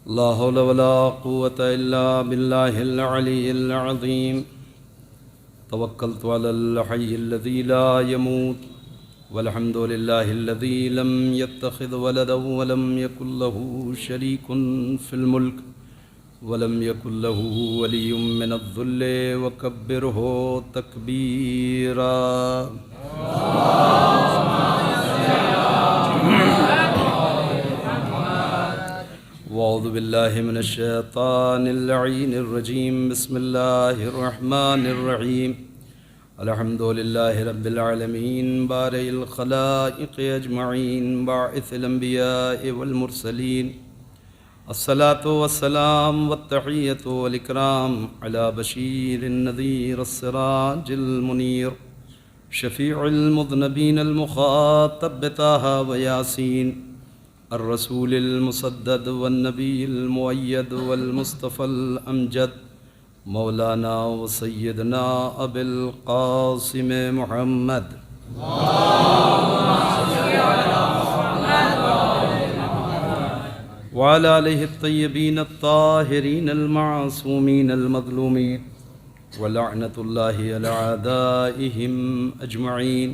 لا حول ولا قوة إلا بالله العلي العظيم. توكلت على الحي الذي لا يموت والحمد لله الذي لم يتخذ ولدا ولم يكن له شريك في الملك ولم يكن له ولي من الذل وكبره تكبيرا. وأعوذ بالله من الشيطان اللعين الرجيم. بسم الله الرحمن الرحيم. الحمد لله رب العالمين بارئ الخلائق أجمعين باعث الأنبياء والمرسلين. الصلاة والسلام والتحية والإكرام على بشير النذير السراج المنير شفيع المذنبين المخاطب بطه وياسين الرسول المسدد والنبي المؤيد والمصطفى الأمجد مولانا وسيدنا أبي القاسم محمد وعلى آله الطيبين الطاهرين المعصومين المظلومين ولعنة الله على أعدائهم أجمعين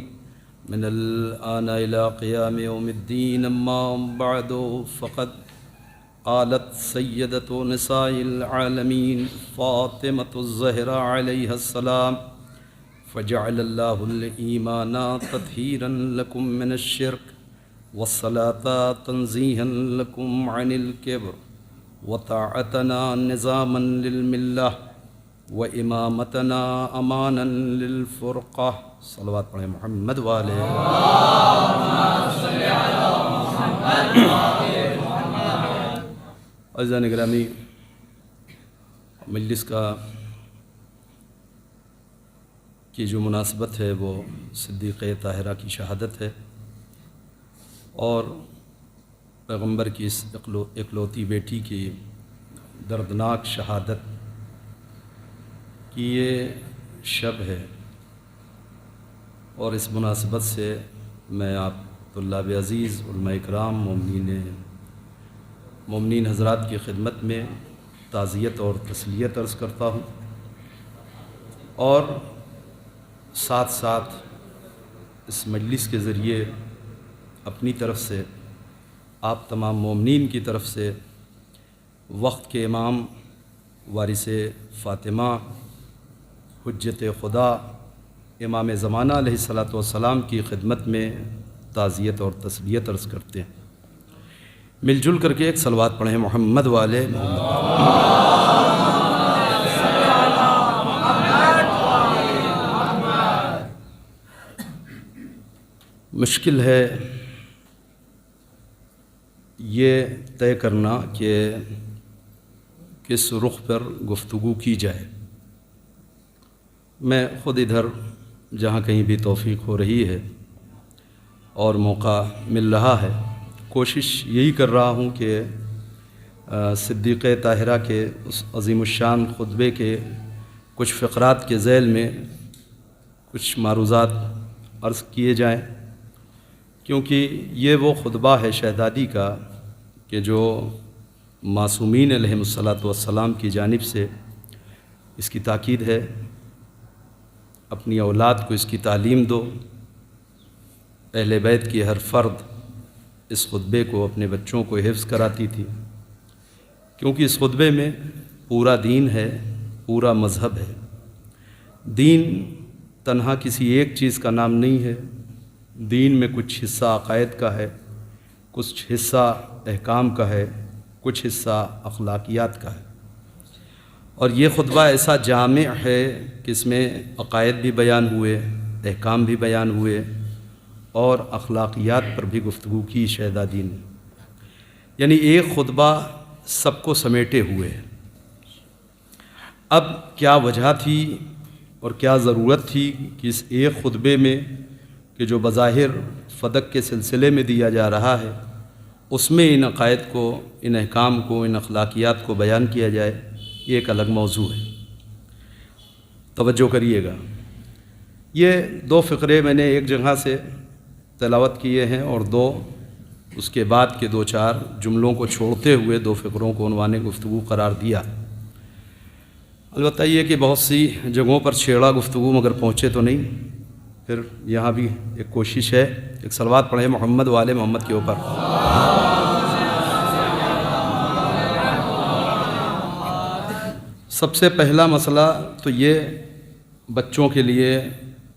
من الآن إلى قيام يوم الدين. أما بعد فقد قالت سيدة نساء العالمين فاطمة الزهراء عليها السلام: فجعل الله الإيمان تطهيرا لكم من الشرك والصلاة تنزيها لكم عن الكبر وطاعتنا نظاما للملة وإمامتنا أمانا للفرقة. صلوات پڑھیں محمد والے. عزیزان گرامی، مجلس کا کی جو مناسبت ہے وہ صدیقہ طاہرہ کی شہادت ہے اور پیغمبر کی اس اکلوتی بیٹی کی دردناک شہادت کی یہ شب ہے. اور اس مناسبت سے میں آپ طلاب عزیز، علماء اکرام، مومنین حضرات کی خدمت میں تعزیت اور تسلیت عرض کرتا ہوں اور ساتھ ساتھ اس مجلس کے ذریعے اپنی طرف سے آپ تمام مومنین کی طرف سے وقت کے امام وارث فاطمہ حجت خدا امام زمانہ علیہ الصلاۃ والسلام کی خدمت میں تعزیت اور تسلیت عرض کرتے ہیں. مل جل کر کے ایک صلوات پڑھیں محمد والے محمد. مشکل ہے یہ طے کرنا کہ کس رخ پر گفتگو کی جائے. میں خود ادھر جہاں کہیں بھی توفیق ہو رہی ہے اور موقع مل رہا ہے کوشش یہی کر رہا ہوں کہ صدیقہ طاہرہ کے اس عظیم الشان خطبے کے کچھ فقرات کے ذیل میں کچھ معروضات عرض کیے جائیں، کیونکہ یہ وہ خطبہ ہے شہزادی کا کہ جو معصومین علیہم الصلاۃ والسلام کی جانب سے اس کی تاکید ہے. اپنی اولاد کو اس کی تعلیم دو. اہل بیت کی ہر فرد اس خطبے کو اپنے بچوں کو حفظ کراتی تھی، کیونکہ اس خطبے میں پورا دین ہے، پورا مذہب ہے. دین تنہا کسی ایک چیز کا نام نہیں ہے. دین میں کچھ حصہ عقائد کا ہے، کچھ حصہ احکام کا ہے، کچھ حصہ اخلاقیات کا ہے. اور یہ خطبہ ایسا جامع ہے کہ اس میں عقائد بھی بیان ہوئے، احکام بھی بیان ہوئے اور اخلاقیات پر بھی گفتگو کی شہزادی نے. یعنی ایک خطبہ سب کو سمیٹے ہوئے. اب کیا وجہ تھی اور کیا ضرورت تھی کہ اس ایک خطبے میں کہ جو بظاہر فدق کے سلسلے میں دیا جا رہا ہے اس میں ان عقائد کو، ان احکام کو، ان اخلاقیات کو بیان کیا جائے؟ یہ ایک الگ موضوع ہے. توجہ کریے گا. یہ دو فقرے میں نے ایک جگہ سے تلاوت کیے ہیں اور دو اس کے بعد کے دو چار جملوں کو چھوڑتے ہوئے دو فقروں کو عنوان گفتگو قرار دیا۔ البتہ یہ کہ بہت سی جگہوں پر چھیڑا گفتگو مگر پہنچے تو نہیں، پھر یہاں بھی ایک کوشش ہے، ایک صلوات پڑھیں محمد و آل محمد کے اوپر۔ سب سے پہلا مسئلہ تو یہ بچوں کے لیے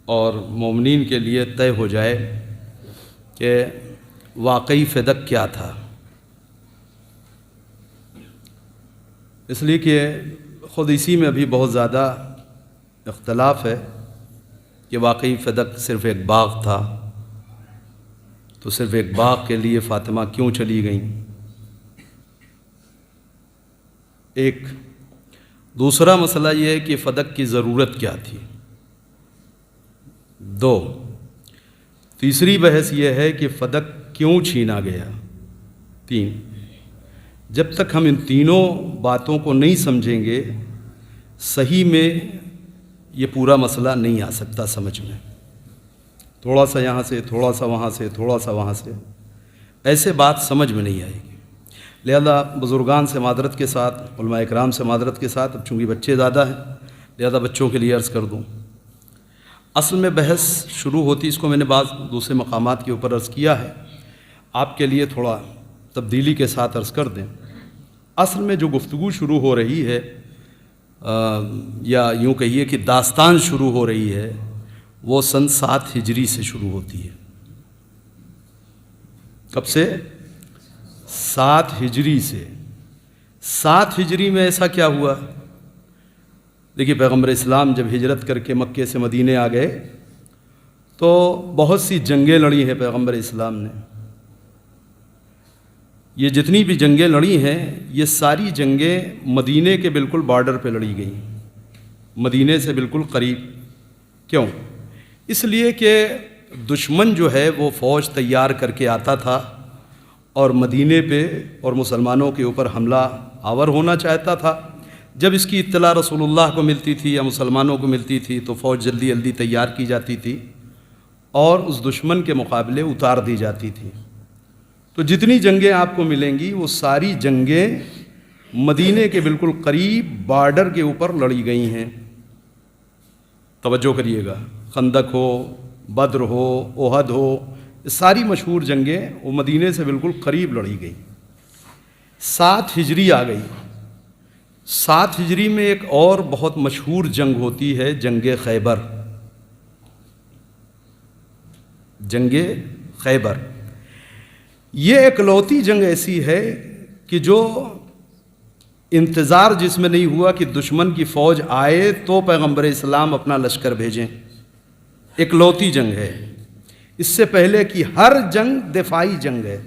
اور مومنین کے لیے طے ہو جائے کہ واقعی فدق کیا تھا، اس لیے کہ خود اسی میں ابھی بہت زیادہ اختلاف ہے کہ واقعی فدق صرف ایک باغ تھا، تو صرف ایک باغ کے لیے فاطمہ کیوں چلی گئیں؟ ایک دوسرا مسئلہ یہ ہے کہ فدق کی ضرورت کیا تھی؟ دو تیسری بحث یہ ہے کہ فدق کیوں چھینا گیا؟ تین جب تک ہم ان تینوں باتوں کو نہیں سمجھیں گے صحیح میں یہ پورا مسئلہ نہیں آ سکتا سمجھ میں، تھوڑا سا یہاں سے، تھوڑا سا وہاں سے، تھوڑا سا وہاں سے، ایسے بات سمجھ میں نہیں آئے گی۔ لہذا بزرگان سے معذرت کے ساتھ، علماء اکرام سے معذرت کے ساتھ، اب چونکہ بچے زیادہ ہیں لہذا بچوں کے لیے عرض کر دوں، اصل میں بحث شروع ہوتی، اس کو میں نے بعض دوسرے مقامات کے اوپر عرض کیا ہے، آپ کے لیے تھوڑا تبدیلی کے ساتھ عرض کر دیں۔ اصل میں جو گفتگو شروع ہو رہی ہے یا یوں کہیے کہ داستان شروع ہو رہی ہے وہ سن 7 ہجری سے شروع ہوتی ہے۔ کب سے؟ 7 ہجری سے۔ 7 ہجری میں ایسا کیا ہوا؟ دیکھیے پیغمبر اسلام جب ہجرت کر کے مکے سے مدینے آ گئے تو بہت سی جنگیں لڑی ہیں پیغمبر اسلام نے۔ یہ جتنی بھی جنگیں لڑی ہیں یہ ساری جنگیں مدینے کے بالکل بارڈر پہ لڑی گئیں، مدینے سے بالکل قریب۔ کیوں؟ اس لیے کہ دشمن جو ہے وہ فوج تیار کر کے آتا تھا اور مدینے پہ اور مسلمانوں کے اوپر حملہ آور ہونا چاہتا تھا۔ جب اس کی اطلاع رسول اللہ کو ملتی تھی یا مسلمانوں کو ملتی تھی تو فوج جلدی جلدی تیار کی جاتی تھی اور اس دشمن کے مقابلے اتار دی جاتی تھی۔ تو جتنی جنگیں آپ کو ملیں گی وہ ساری جنگیں مدینے کے بالکل قریب بارڈر کے اوپر لڑی گئی ہیں۔ توجہ کریے گا، خندق ہو، بدر ہو، احد ہو، ساری مشہور جنگیں وہ مدینے سے بالکل قریب لڑی گئی۔ 7 ہجری آ گئی۔ 7 ہجری میں ایک اور بہت مشہور جنگ ہوتی ہے، جنگ خیبر۔ جنگ خیبر یہ اکلوتی جنگ ایسی ہے کہ جو انتظار جس میں نہیں ہوا کہ دشمن کی فوج آئے تو پیغمبر اسلام اپنا لشکر بھیجیں، اکلوتی جنگ ہے۔ اس سے پہلے کی ہر جنگ دفاعی جنگ ہے،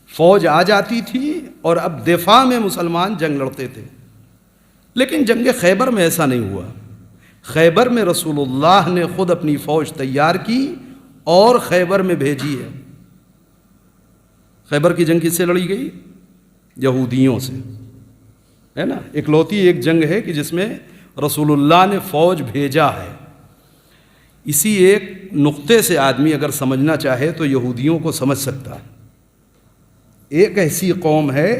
فوج آ جاتی تھی اور اب دفاع میں مسلمان جنگ لڑتے تھے۔ لیکن جنگ خیبر میں ایسا نہیں ہوا۔ خیبر میں رسول اللہ نے خود اپنی فوج تیار کی اور خیبر میں بھیجی ہے۔ خیبر کی جنگ کس سے لڑی گئی؟ یہودیوں سے، ہے نا۔ اکلوتی ایک جنگ ہے کہ جس میں رسول اللہ نے فوج بھیجا ہے۔ اسی ایک نقطے سے آدمی اگر سمجھنا چاہے تو یہودیوں کو سمجھ سکتا ہے۔ ایک ایسی قوم ہے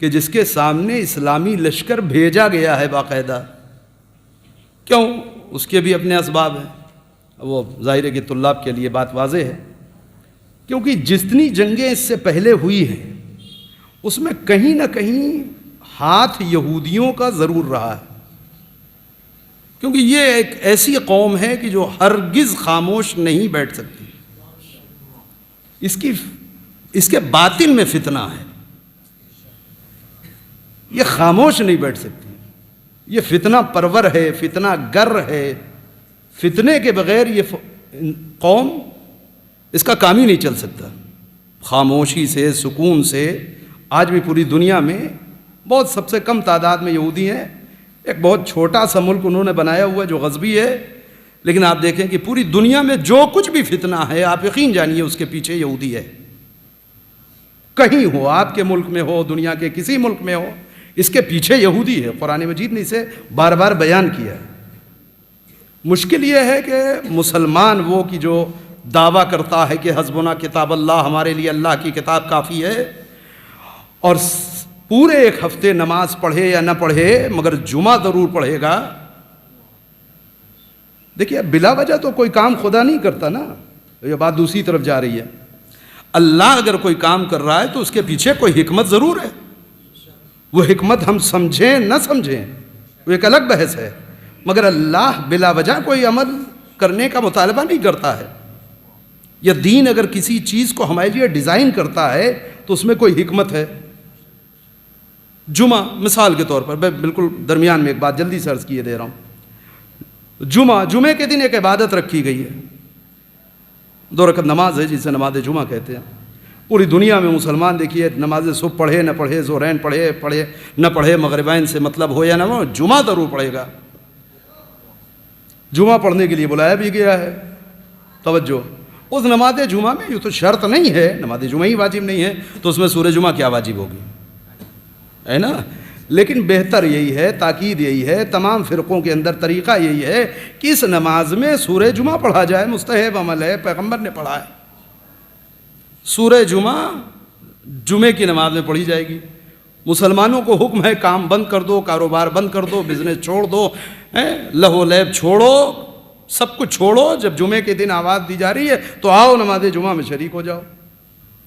کہ جس کے سامنے اسلامی لشکر بھیجا گیا ہے باقاعدہ۔ کیوں؟ اس کے بھی اپنے اسباب ہیں، وہ ظاہر ہے کہ طلاب کے لیے بات واضح ہے، کیونکہ جتنی جنگیں اس سے پہلے ہوئی ہیں اس میں کہیں نہ کہیں ہاتھ یہودیوں کا ضرور رہا ہے، کیونکہ یہ ایک ایسی قوم ہے کہ جو ہرگز خاموش نہیں بیٹھ سکتی۔ اس کے باطن میں فتنہ ہے، یہ خاموش نہیں بیٹھ سکتی، یہ فتنہ پرور ہے، فتنہ گر ہے۔ فتنے کے بغیر یہ قوم، اس کا کام ہی نہیں چل سکتا۔ خاموشی سے، سکون سے، آج بھی پوری دنیا میں بہت سب سے کم تعداد میں یہودی ہیں۔ ایک بہت چھوٹا سا ملک انہوں نے بنایا ہوا جو غزبی ہے، لیکن آپ دیکھیں کہ پوری دنیا میں جو کچھ بھی فتنہ ہے آپ یقین جانیے اس کے پیچھے یہودی ہے۔ کہیں ہو، آپ کے ملک میں ہو، دنیا کے کسی ملک میں ہو، اس کے پیچھے یہودی ہے۔ قرآن مجید نے اسے بار بار بیان کیا ہے۔ مشکل یہ ہے کہ مسلمان وہ کہ جو دعویٰ کرتا ہے کہ حسبنا کتاب اللہ، ہمارے لیے اللہ کی کتاب کافی ہے، اور پورے ایک ہفتے نماز پڑھے یا نہ پڑھے مگر جمعہ ضرور پڑھے گا. دیکھیے بلا وجہ تو کوئی کام خدا نہیں کرتا نا، یہ بات دوسری طرف جا رہی ہے. اللہ اگر کوئی کام کر رہا ہے تو اس کے پیچھے کوئی حکمت ضرور ہے. وہ حکمت ہم سمجھیں نہ سمجھیں وہ ایک الگ بحث ہے، مگر اللہ بلا وجہ کوئی عمل کرنے کا مطالبہ نہیں کرتا ہے. یا دین اگر کسی چیز کو ہمارے لیے ڈیزائن کرتا ہے تو اس میں کوئی حکمت ہے. جمعہ مثال کے طور پر، میں بالکل درمیان میں ایک بات جلدی سے عرض کیے دے رہا ہوں. جمعے کے دن ایک عبادت رکھی گئی ہے، 2 رکعت نماز ہے جسے نماز جمعہ کہتے ہیں. پوری دنیا میں مسلمان دیکھیے نماز صبح پڑھے نہ پڑھے، ظہرین پڑھے نہ پڑھے، مغربین سے مطلب ہو یا نہ ہو، جمعہ ضرور پڑھے گا. جمعہ پڑھنے کے لیے بلایا بھی گیا ہے. توجہ، اس نماز جمعہ میں یہ تو شرط نہیں ہے، نماز جمعہ ہی واجب نہیں ہے تو اس میں سورہ جمعہ کیا واجب ہوگی، ہے نا. لیکن بہتر یہی ہے، تاکید یہی ہے، تمام فرقوں کے اندر طریقہ یہی ہے کہ اس نماز میں سورہ جمعہ پڑھا جائے. مستحب عمل ہے، پیغمبر نے پڑھا ہے. سورہ جمعہ جمعے کی نماز میں پڑھی جائے گی. مسلمانوں کو حکم ہے کام بند کر دو، کاروبار بند کر دو، بزنس چھوڑ دو، لہو لیب چھوڑو، سب کچھ چھوڑو. جب جمعے کے دن آواز دی جا رہی ہے تو آؤ نماز جمعہ میں شریک ہو جاؤ.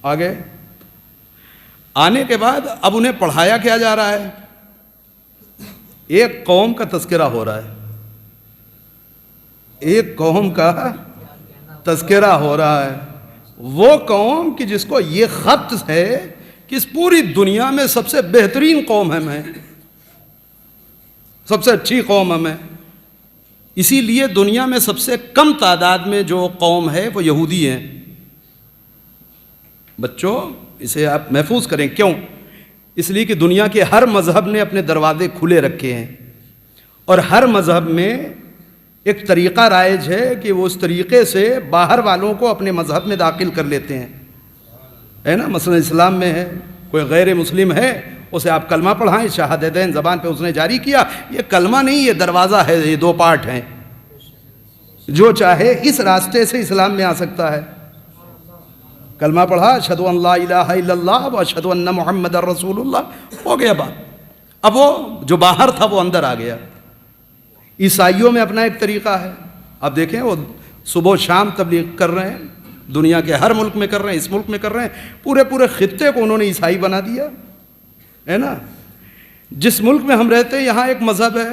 آگے آنے کے بعد اب انہیں پڑھایا کیا جا رہا ہے؟ ایک قوم کا تذکرہ ہو رہا ہے، ایک قوم کا تذکرہ ہو رہا ہے. وہ قوم کہ جس کو یہ خط ہے کہ اس پوری دنیا میں سب سے بہترین قوم ہم ہیں، سب سے اچھی قوم ہم ہیں. اسی لیے دنیا میں سب سے کم تعداد میں جو قوم ہے وہ یہودی ہیں. بچوں اسے آپ محفوظ کریں. کیوں؟ اس لیے کہ دنیا کے ہر مذہب نے اپنے دروازے کھلے رکھے ہیں، اور ہر مذہب میں ایک طریقہ رائج ہے کہ وہ اس طریقے سے باہر والوں کو اپنے مذہب میں داخل کر لیتے ہیں، ہے نا. مثلا اسلام میں ہے، کوئی غیر مسلم ہے اسے آپ کلمہ پڑھائیں، شہادتین زبان پہ اس نے جاری کیا، یہ کلمہ نہیں، یہ دروازہ ہے، یہ 2 پارٹ ہیں. جو چاہے اس راستے سے اسلام میں آ سکتا ہے. کلمہ پڑھا، اشہد ان لا الہ الا اللہ و اشہد ان محمد رسول اللہ، ہو گیا بات. اب وہ جو باہر تھا وہ اندر آ گیا. عیسائیوں میں اپنا ایک طریقہ ہے. اب دیکھیں وہ صبح و شام تبلیغ کر رہے ہیں، دنیا کے ہر ملک میں کر رہے ہیں، اس ملک میں کر رہے ہیں. پورے خطے کو انہوں نے عیسائی بنا دیا، ہے نا. جس ملک میں ہم رہتے ہیں یہاں ایک مذہب ہے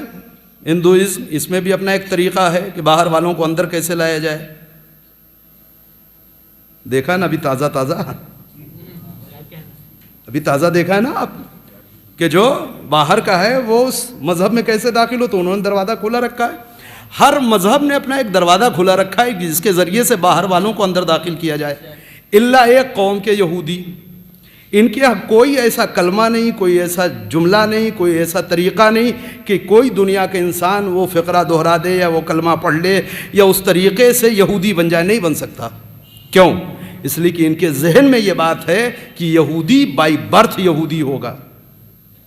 ہندوازم، اس میں بھی اپنا ایک طریقہ ہے کہ باہر والوں کو اندر کیسے لایا جائے. دیکھا نا ابھی تازہ دیکھا ہے نا آپ کہ جو باہر کا ہے وہ اس مذہب میں کیسے داخل ہو، تو انہوں نے دروازہ کھلا رکھا ہے. ہر مذہب نے اپنا ایک دروازہ کھلا رکھا ہے جس کے ذریعے سے باہر والوں کو اندر داخل کیا جائے. الا ایک قوم کے یہودی، ان کے کوئی ایسا کلمہ نہیں، کوئی ایسا جملہ نہیں، کوئی ایسا طریقہ نہیں کہ کوئی دنیا کے انسان وہ فقرہ دہرا دے یا وہ کلمہ پڑھ لے یا اس طریقے سے یہودی بن جائے. نہیں بن سکتا. کیوں؟ اس لیے کہ ان کے ذہن میں یہ بات ہے کہ یہودی بائی برتھ یہودی ہوگا،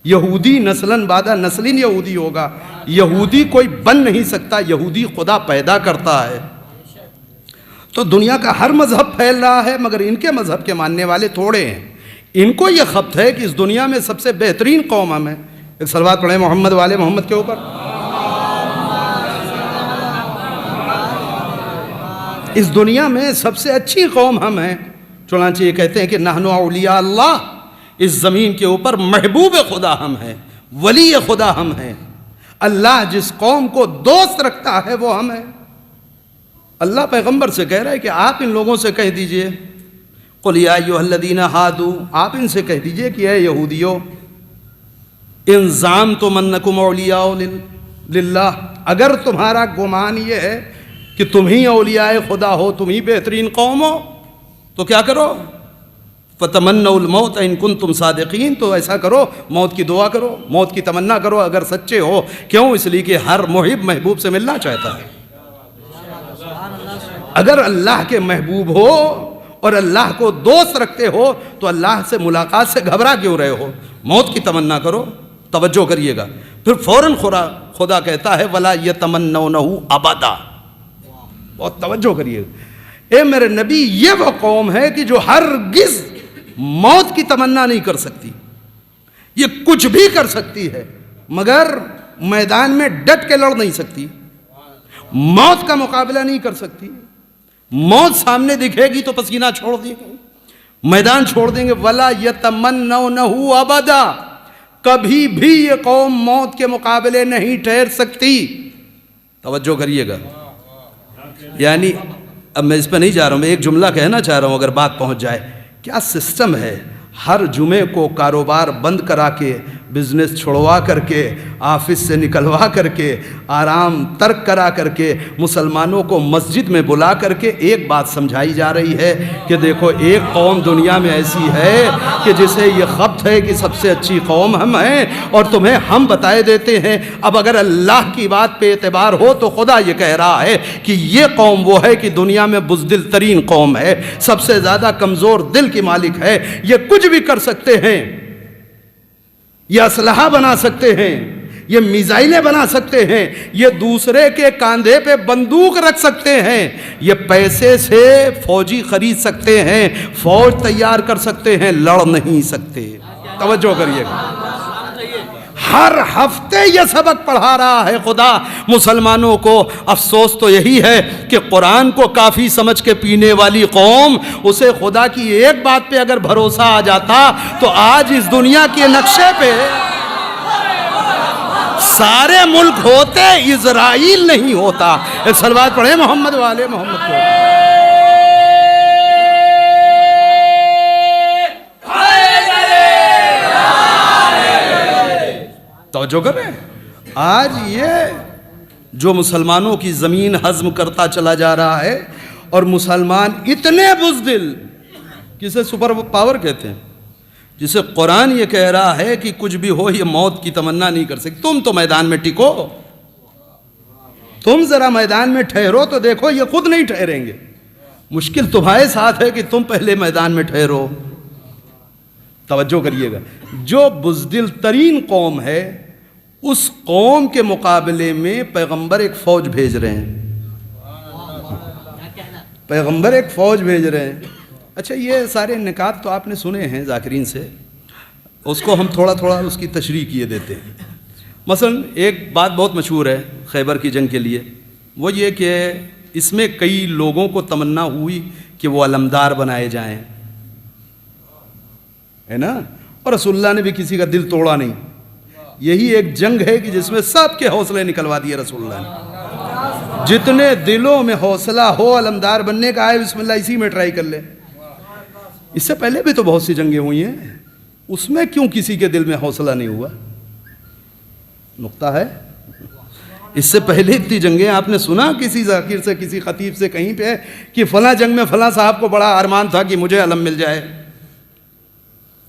یہودی نسلاً بعد نسلین یہودی ہوگا. یہودی کوئی بن نہیں سکتا، یہودی خدا پیدا کرتا ہے. تو دنیا کا ہر مذہب پھیل رہا ہے مگر ان کے مذہب کے ماننے والے تھوڑے ہیں. ان کو یہ خبر ہے کہ اس دنیا میں سب سے بہترین قوم ہم ہیں. ایک صلوات پڑھیں محمد والے محمد کے اوپر. اس دنیا میں سب سے اچھی قوم ہم ہیں. چنانچہ یہ کہتے ہیں کہ نحن اولیاء اللہ، اس زمین کے اوپر محبوب خدا ہم ہیں، ولی خدا ہم ہیں. اللہ جس قوم کو دوست رکھتا ہے وہ ہم ہیں. اللہ پیغمبر سے کہہ رہا ہے کہ آپ ان لوگوں سے کہہ دیجئے، قل یا ایھا الذین ھادوا، آپ ان سے کہہ دیجئے کہ اے یہودیو، ان زعمتم انکم اولیاء للہ، اگر تمہارا گمان یہ ہے کہ تم ہی اولیاء خدا ہو، تم ہی بہترین قوم ہو، تو کیا کرو؟ فتمنوا الموت ان کنتم صادقین، تو ایسا کرو، موت کی دعا کرو، موت کی تمنا کرو اگر سچے ہو. کیوں؟ اس لیے کہ ہر محب محبوب سے ملنا چاہتا ہے. اگر اللہ کے محبوب ہو اور اللہ کو دوست رکھتے ہو تو اللہ سے ملاقات سے گھبرا کیوں رہے ہو؟ موت کی تمنا کرو. توجہ کریے گا. پھر فوراً خدا کہتا ہے وَلَا يَتَمَنَّوْنَهُ أَبَدًا. بہت توجہ کریے گا. اے میرے نبی یہ وہ قوم ہے کہ جو ہرگز موت کی تمنا نہیں کر سکتی، یہ کچھ بھی کر سکتی ہے مگر میدان میں ڈٹ کے لڑ نہیں سکتی، موت کا مقابلہ نہیں کر سکتی۔ موت سامنے دکھے گی تو پسینہ چھوڑ دیں گے، میدان چھوڑ دیں گے۔ وَلَا يَتَمَنَّوْنَهُ أَبَدًا، کبھی بھی یہ قوم موت کے مقابلے نہیں ٹھہر سکتی۔ توجہ کریے گا، یعنی اب میں اس پہ نہیں جا رہا ہوں، میں ایک جملہ کہنا چاہ رہا ہوں اگر بات پہنچ جائے۔ کیا سسٹم ہے، ہر جمعے کو کاروبار بند کرا کے، بزنس چھڑوا کر کے، آفس سے نکلوا کر کے، آرام ترک کرا کر کے، مسلمانوں کو مسجد میں بلا کر کے ایک بات سمجھائی جا رہی ہے کہ دیکھو ایک قوم دنیا میں ایسی ہے کہ جسے یہ خبر ہے کہ سب سے اچھی قوم ہم ہیں، اور تمہیں ہم بتائے دیتے ہیں۔ اب اگر اللہ کی بات پہ اعتبار ہو تو خدا یہ کہہ رہا ہے کہ یہ قوم وہ ہے کہ دنیا میں بزدل ترین قوم ہے، سب سے زیادہ کمزور دل کی مالک ہے، یہ کچھ بھی کر سکتے ہیں، یہ اسلحہ بنا سکتے ہیں، یہ میزائلیں بنا سکتے ہیں، یہ دوسرے کے کاندھے پہ بندوق رکھ سکتے ہیں، یہ پیسے سے فوجی خرید سکتے ہیں، فوج تیار کر سکتے ہیں، لڑ نہیں سکتے۔ توجہ کریے گا، ہر ہفتے یہ سبق پڑھا رہا ہے خدا مسلمانوں کو۔ افسوس تو یہی ہے کہ قرآن کو کافی سمجھ کے پینے والی قوم، اسے خدا کی ایک بات پہ اگر بھروسہ آ جاتا تو آج اس دنیا کے نقشے پہ سارے ملک ہوتے، اسرائیل نہیں ہوتا۔ ایک صلوات پڑھیں محمد والے محمد کو۔ توجہ کریں، آج یہ جو مسلمانوں کی زمین ہضم کرتا چلا جا رہا ہے، اور مسلمان اتنے بزدل، کسے سپر پاور کہتے ہیں، جسے قرآن یہ کہہ رہا ہے کہ کچھ بھی ہو یہ موت کی تمنا نہیں کر سکتے۔ تم تو میدان میں ٹکو، تم ذرا میدان میں ٹھہرو تو دیکھو یہ خود نہیں ٹھہریں گے۔ مشکل تمہارے ساتھ ہے کہ تم پہلے میدان میں ٹھہرو۔ توجہ کریے گا، جو بزدل ترین قوم ہے اس قوم کے مقابلے میں پیغمبر ایک فوج بھیج رہے ہیں، پیغمبر ایک فوج بھیج رہے ہیں۔ اچھا، یہ سارے نکات تو آپ نے سنے ہیں ذاکرین سے، اس کو ہم تھوڑا تھوڑا اس کی تشریح کیے دیتے ہیں۔ مثلا ایک بات بہت مشہور ہے خیبر کی جنگ کے لیے، وہ یہ کہ اس میں کئی لوگوں کو تمنا ہوئی کہ وہ علمدار بنائے جائیں، ہے نا، اور رسول اللہ نے بھی کسی کا دل توڑا نہیں۔ یہی ایک جنگ ہے کہ جس میں سب کے حوصلے نکلوا دیے رسول اللہ نے۔ جتنے دلوں میں حوصلہ ہو علمدار بننے کا، آئے بسم اللہ اسی میں ٹرائی کر لے۔ اس سے پہلے بھی تو بہت سی جنگیں ہوئی ہیں، اس میں کیوں کسی کے دل میں حوصلہ نہیں ہوا؟ نقطہ ہے، اس سے پہلے اتنی جنگیں آپ نے سنا کسی ذاکر سے، کسی خطیب سے کہیں پہ کہ فلاں جنگ میں فلاں صاحب کو بڑا ارمان تھا کہ مجھے علم مل جائے،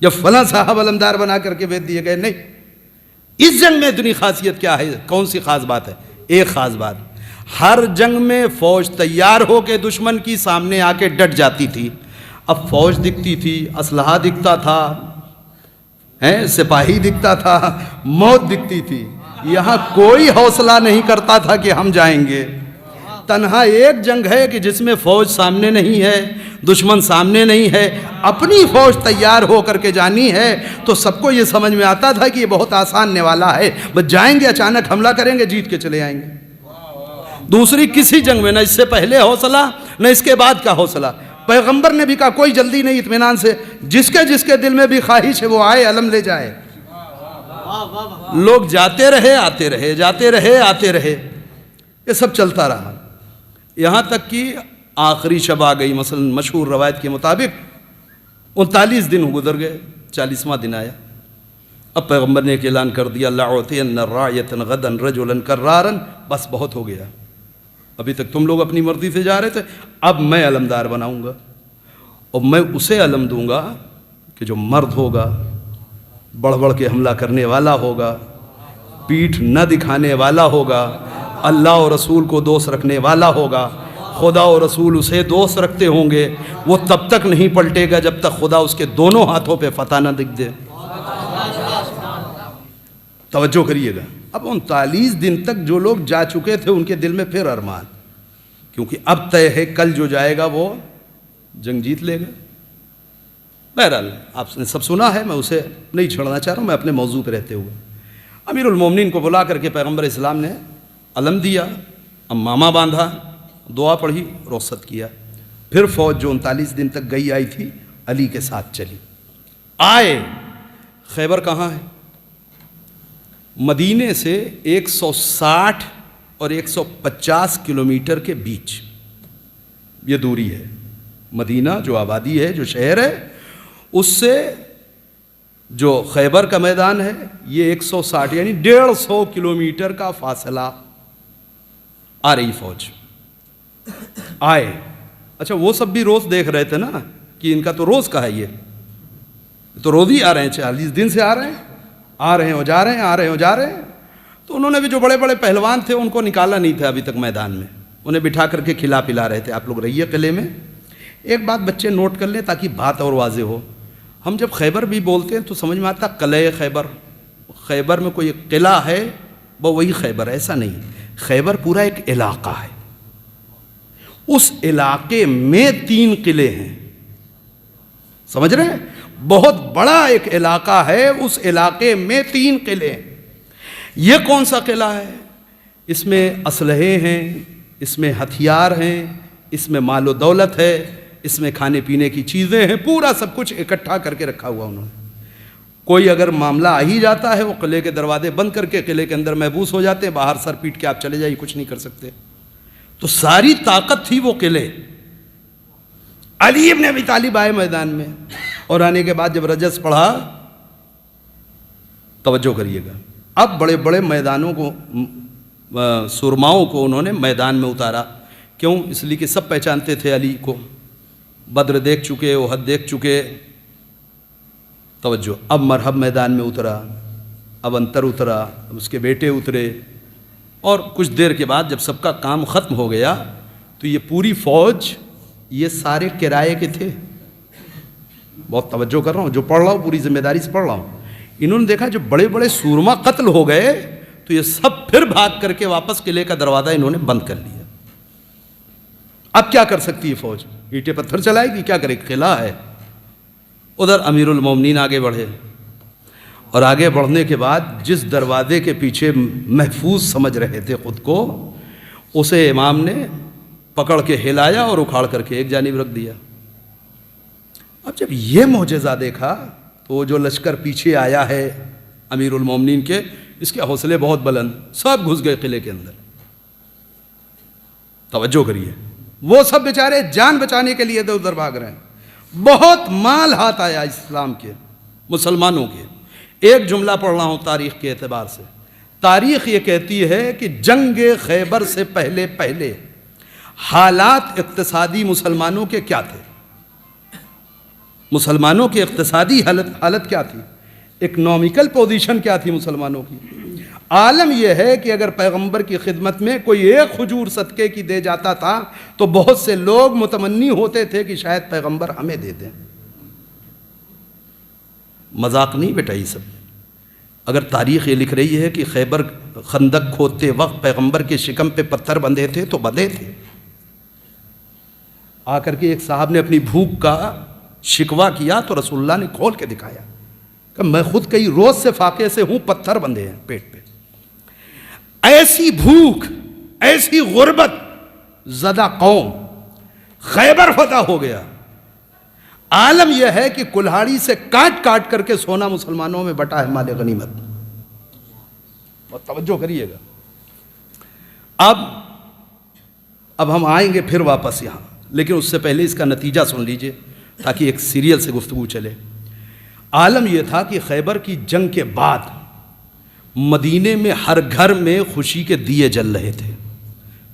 یا فلاں صاحب علمدار بنا کر کے بھیج دیے گئے؟ نہیں۔ اس جنگ میں اتنی خاصیت کیا ہے؟ کون سی خاص بات ہے؟ ایک خاص بات، ہر جنگ میں فوج تیار ہو کے دشمن کی سامنے آ کے ڈٹ جاتی تھی۔ اب فوج دکھتی تھی، اسلحہ دکھتا تھا، سپاہی دکھتا تھا، موت دکھتی تھی، یہاں کوئی حوصلہ نہیں کرتا تھا کہ ہم جائیں گے۔ تنہا ایک جنگ ہے کہ جس میں فوج سامنے نہیں ہے، دشمن سامنے نہیں ہے، اپنی فوج تیار ہو کر کے جانی ہے، تو سب کو یہ سمجھ میں آتا تھا کہ یہ بہت آسان نوالا ہے، بس جائیں گے، اچانک حملہ کریں گے، جیت کے چلے آئیں گے۔ دوسری کسی جنگ میں نہ اس سے پہلے حوصلہ نہ اس کے بعد کا حوصلہ۔ پیغمبر نے بھی کہا کوئی جلدی نہیں، اطمینان سے، جس کے دل میں بھی خواہش ہے وہ آئے، علم لے جائے۔ لوگ جاتے رہے آتے رہے، جاتے رہے آتے رہے، یہ سب چلتا رہا، یہاں تک کہ آخری شب آ گئی۔ مثلا مشہور روایت کے مطابق 39 دن گزر گئے، 40واں دن آیا۔ اب پیغمبر نے ایک اعلان کر دیا، لَأُعْطِيَنَّ رَاعِيَةً غَدًا رَجُلًا كَرَّارًا، بس بہت ہو گیا، ابھی تک تم لوگ اپنی مرضی سے جا رہے تھے، اب میں علمدار بناؤں گا، اور میں اسے علم دوں گا کہ جو مرد ہوگا، بڑھ بڑھ کے حملہ کرنے والا ہوگا، پیٹھ نہ دکھانے والا ہوگا، اللہ اور رسول کو دوست رکھنے والا ہوگا، خدا اور رسول اسے دوست رکھتے ہوں گے، وہ تب تک نہیں پلٹے گا جب تک خدا اس کے دونوں ہاتھوں پہ فتح نہ دکھ دے۔ توجہ کریے گا، اب 39 دن تک جو لوگ جا چکے تھے ان کے دل میں پھر ارمان، کیونکہ اب طے ہے کل جو جائے گا وہ جنگ جیت لے گا۔ بہرحال آپ نے سب سنا ہے، میں اسے نہیں چھڑنا چاہ رہا ہوں، میں اپنے موضوع پہ رہتے ہوئے۔ امیر المومنین کو بلا کر کے پیغمبر اسلام نے علم دیا، امامہ باندھا، دعا پڑھی، رخصت کیا۔ پھر فوج جو 39 دن تک گئی آئی تھی علی کے ساتھ چلی۔ آئے خیبر کہاں ہے؟ مدینے سے 160 اور 150 کلومیٹر کے بیچ یہ دوری ہے۔ مدینہ جو آبادی ہے، جو شہر ہے، اس سے جو خیبر کا میدان ہے یہ 160 یعنی 150 کلومیٹر کا فاصلہ۔ آ رہی فوج، آئے۔ اچھا وہ سب بھی روز دیکھ رہے تھے نا کہ ان کا تو روز کا ہے، یہ تو روز ہی آ رہے ہیں، 40 دن سے آ رہے ہیں، آ رہے ہیں اور جا رہے ہیں، آ رہے ہیں اور جا رہے ہیں۔ تو انہوں نے بھی جو بڑے بڑے پہلوان تھے ان کو نکالا نہیں تھا ابھی تک میدان میں، انہیں بٹھا کر کے کھلا پلا رہے تھے، آپ لوگ رہیے قلعے میں۔ ایک بات بچے نوٹ کر لیں تاکہ بات اور واضح ہو، ہم جب خیبر بھی بولتے ہیں تو سمجھ میں آتا قلعہ خیبر، خیبر میں کوئی قلعہ ہے وہ وہی خیبر، ایسا نہیں۔ خیبر پورا ایک علاقہ ہے، اس علاقے میں 3 قلعے ہیں، سمجھ رہے ہیں؟ بہت بڑا ایک علاقہ ہے، اس علاقے میں 3 قلعے ہیں۔ یہ کون سا قلعہ ہے؟ اس میں اسلحے ہیں، اس میں ہتھیار ہیں، اس میں مال و دولت ہے، اس میں کھانے پینے کی چیزیں ہیں، پورا سب کچھ اکٹھا کر کے رکھا ہوا انہوں نے۔ کوئی اگر معاملہ آ ہی جاتا ہے وہ قلعے کے دروازے بند کر کے قلعے کے اندر محبوس ہو جاتے ہیں، باہر سر پیٹ کے آپ چلے جائیے، کچھ نہیں کر سکتے۔ تو ساری طاقت تھی وہ قلعے۔ علی ابن ابی طالب آئے میدان میں، اور آنے کے بعد جب رجس پڑھا، توجہ کریے گا، اب بڑے بڑے میدانوں کو، سرماؤں کو انہوں نے میدان میں اتارا۔ کیوں؟ اس لیے کہ سب پہچانتے تھے علی کو، بدر دیکھ چکے، احد دیکھ چکے۔ توجہ، اب مرحب میدان میں اترا، اب انتر اترا، اب اس کے بیٹے اترے، اور کچھ دیر کے بعد جب سب کا کام ختم ہو گیا تو یہ پوری فوج، یہ سارے کرائے کے تھے۔ بہت توجہ کر رہا ہوں، جو پڑھ رہا ہوں پوری ذمہ داری سے پڑھ رہا ہوں۔ انہوں نے دیکھا جب بڑے بڑے سورما قتل ہو گئے تو یہ سب پھر بھاگ کر کے واپس قلعے کا دروازہ انہوں نے بند کر لیا۔ اب کیا کر سکتی ہے فوج؟ اینٹیں پتھر چلائے گی؟ کیا کرے؟ قلعہ ہے۔ ادھر امیر المومنین آگے بڑھے، اور آگے بڑھنے کے بعد جس دروازے کے پیچھے محفوظ سمجھ رہے تھے خود کو، اسے امام نے پکڑ کے ہلایا اور اکھاڑ کر کے ایک جانب رکھ دیا۔ اب جب یہ معجزہ دیکھا تو جو لشکر پیچھے آیا ہے امیر المومنین کے، اس کے حوصلے بہت بلند، سب گھس گئے قلعے کے اندر۔ توجہ کریے، وہ سب بیچارے جان بچانے کے لیے ادھر ادھر بھاگ رہے ہیں۔ بہت مال ہاتھ آیا اسلام کے، مسلمانوں کے۔ ایک جملہ پڑھ رہا ہوں تاریخ کے اعتبار سے، تاریخ یہ کہتی ہے کہ جنگ خیبر سے پہلے حالات اقتصادی مسلمانوں کے کیا تھے؟ مسلمانوں کی اقتصادی حالت کیا تھی؟ اکنامیکل پوزیشن کیا تھی مسلمانوں کی؟ عالم یہ ہے کہ اگر پیغمبر کی خدمت میں کوئی ایک کھجور صدقے کی دے جاتا تھا تو بہت سے لوگ متمنی ہوتے تھے کہ شاید پیغمبر ہمیں دے دیں۔ مذاق نہیں بیٹا یہ سب۔ اگر تاریخ یہ لکھ رہی ہے کہ خیبر خندق کھودتے وقت پیغمبر کے شکم پہ پتھر بندھے تھے تو بندھے تھے۔ آ کر کے ایک صاحب نے اپنی بھوک کا شکوہ کیا تو رسول اللہ نے کھول کے دکھایا کہ میں خود کئی روز سے فاقے سے ہوں، پتھر بندھے ہیں پیٹ پہ۔ ایسی بھوک، ایسی غربت زدہ قوم، خیبر فتح ہو گیا۔ عالم یہ ہے کہ کلہاڑی سے کاٹ کاٹ کر کے سونا مسلمانوں میں بٹا ہے مال غنیمت۔ بہت توجہ کریے گا۔ اب ہم آئیں گے پھر واپس یہاں، لیکن اس سے پہلے اس کا نتیجہ سن لیجئے تاکہ ایک سیریل سے گفتگو چلے۔ عالم یہ تھا کہ خیبر کی جنگ کے بعد مدینے میں ہر گھر میں خوشی کے دیے جل رہے تھے،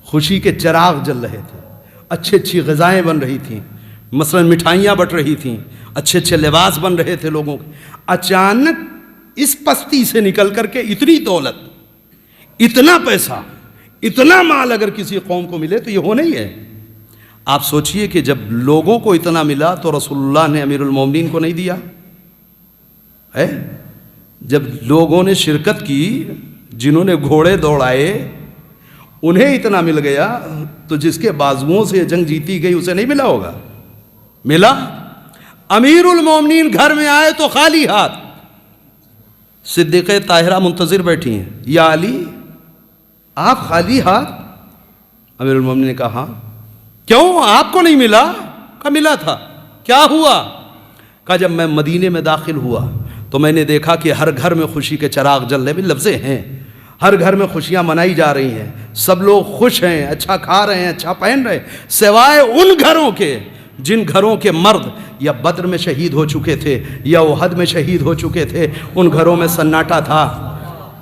خوشی کے چراغ جل رہے تھے، اچھی اچھی غذائیں بن رہی تھیں، مثلا مٹھائیاں بٹ رہی تھیں، اچھے اچھے لباس بن رہے تھے لوگوں کے۔ اچانک اس پستی سے نکل کر کے اتنی دولت، اتنا پیسہ، اتنا مال اگر کسی قوم کو ملے تو یہ ہونا ہی ہے۔ آپ سوچئے کہ جب لوگوں کو اتنا ملا تو رسول اللہ نے امیر المومنین کو نہیں دیا ہے؟ جب لوگوں نے شرکت کی، جنہوں نے گھوڑے دوڑائے، انہیں اتنا مل گیا تو جس کے بازوؤں سے یہ جنگ جیتی گئی اسے نہیں ملا ہوگا؟ ملا۔ امیر المومنین گھر میں آئے تو خالی ہاتھ، صدیقہ طاہرہ منتظر بیٹھی ہیں، یا علی آپ خالی ہاتھ؟ امیر المومنین نے کہا ہاں۔ کیوں آپ کو نہیں ملا؟ کہا ملا تھا۔ کیا ہوا؟ کہا جب میں مدینے میں داخل ہوا تو میں نے دیکھا کہ ہر گھر میں خوشی کے چراغ جل رہے ہیں، لفظیں ہیں، ہر گھر میں خوشیاں منائی جا رہی ہیں، سب لوگ خوش ہیں، اچھا کھا رہے ہیں، اچھا پہن رہے ہیں، سوائے ان گھروں کے جن گھروں کے مرد یا بدر میں شہید ہو چکے تھے یا احد میں شہید ہو چکے تھے، ان گھروں میں سناٹا تھا۔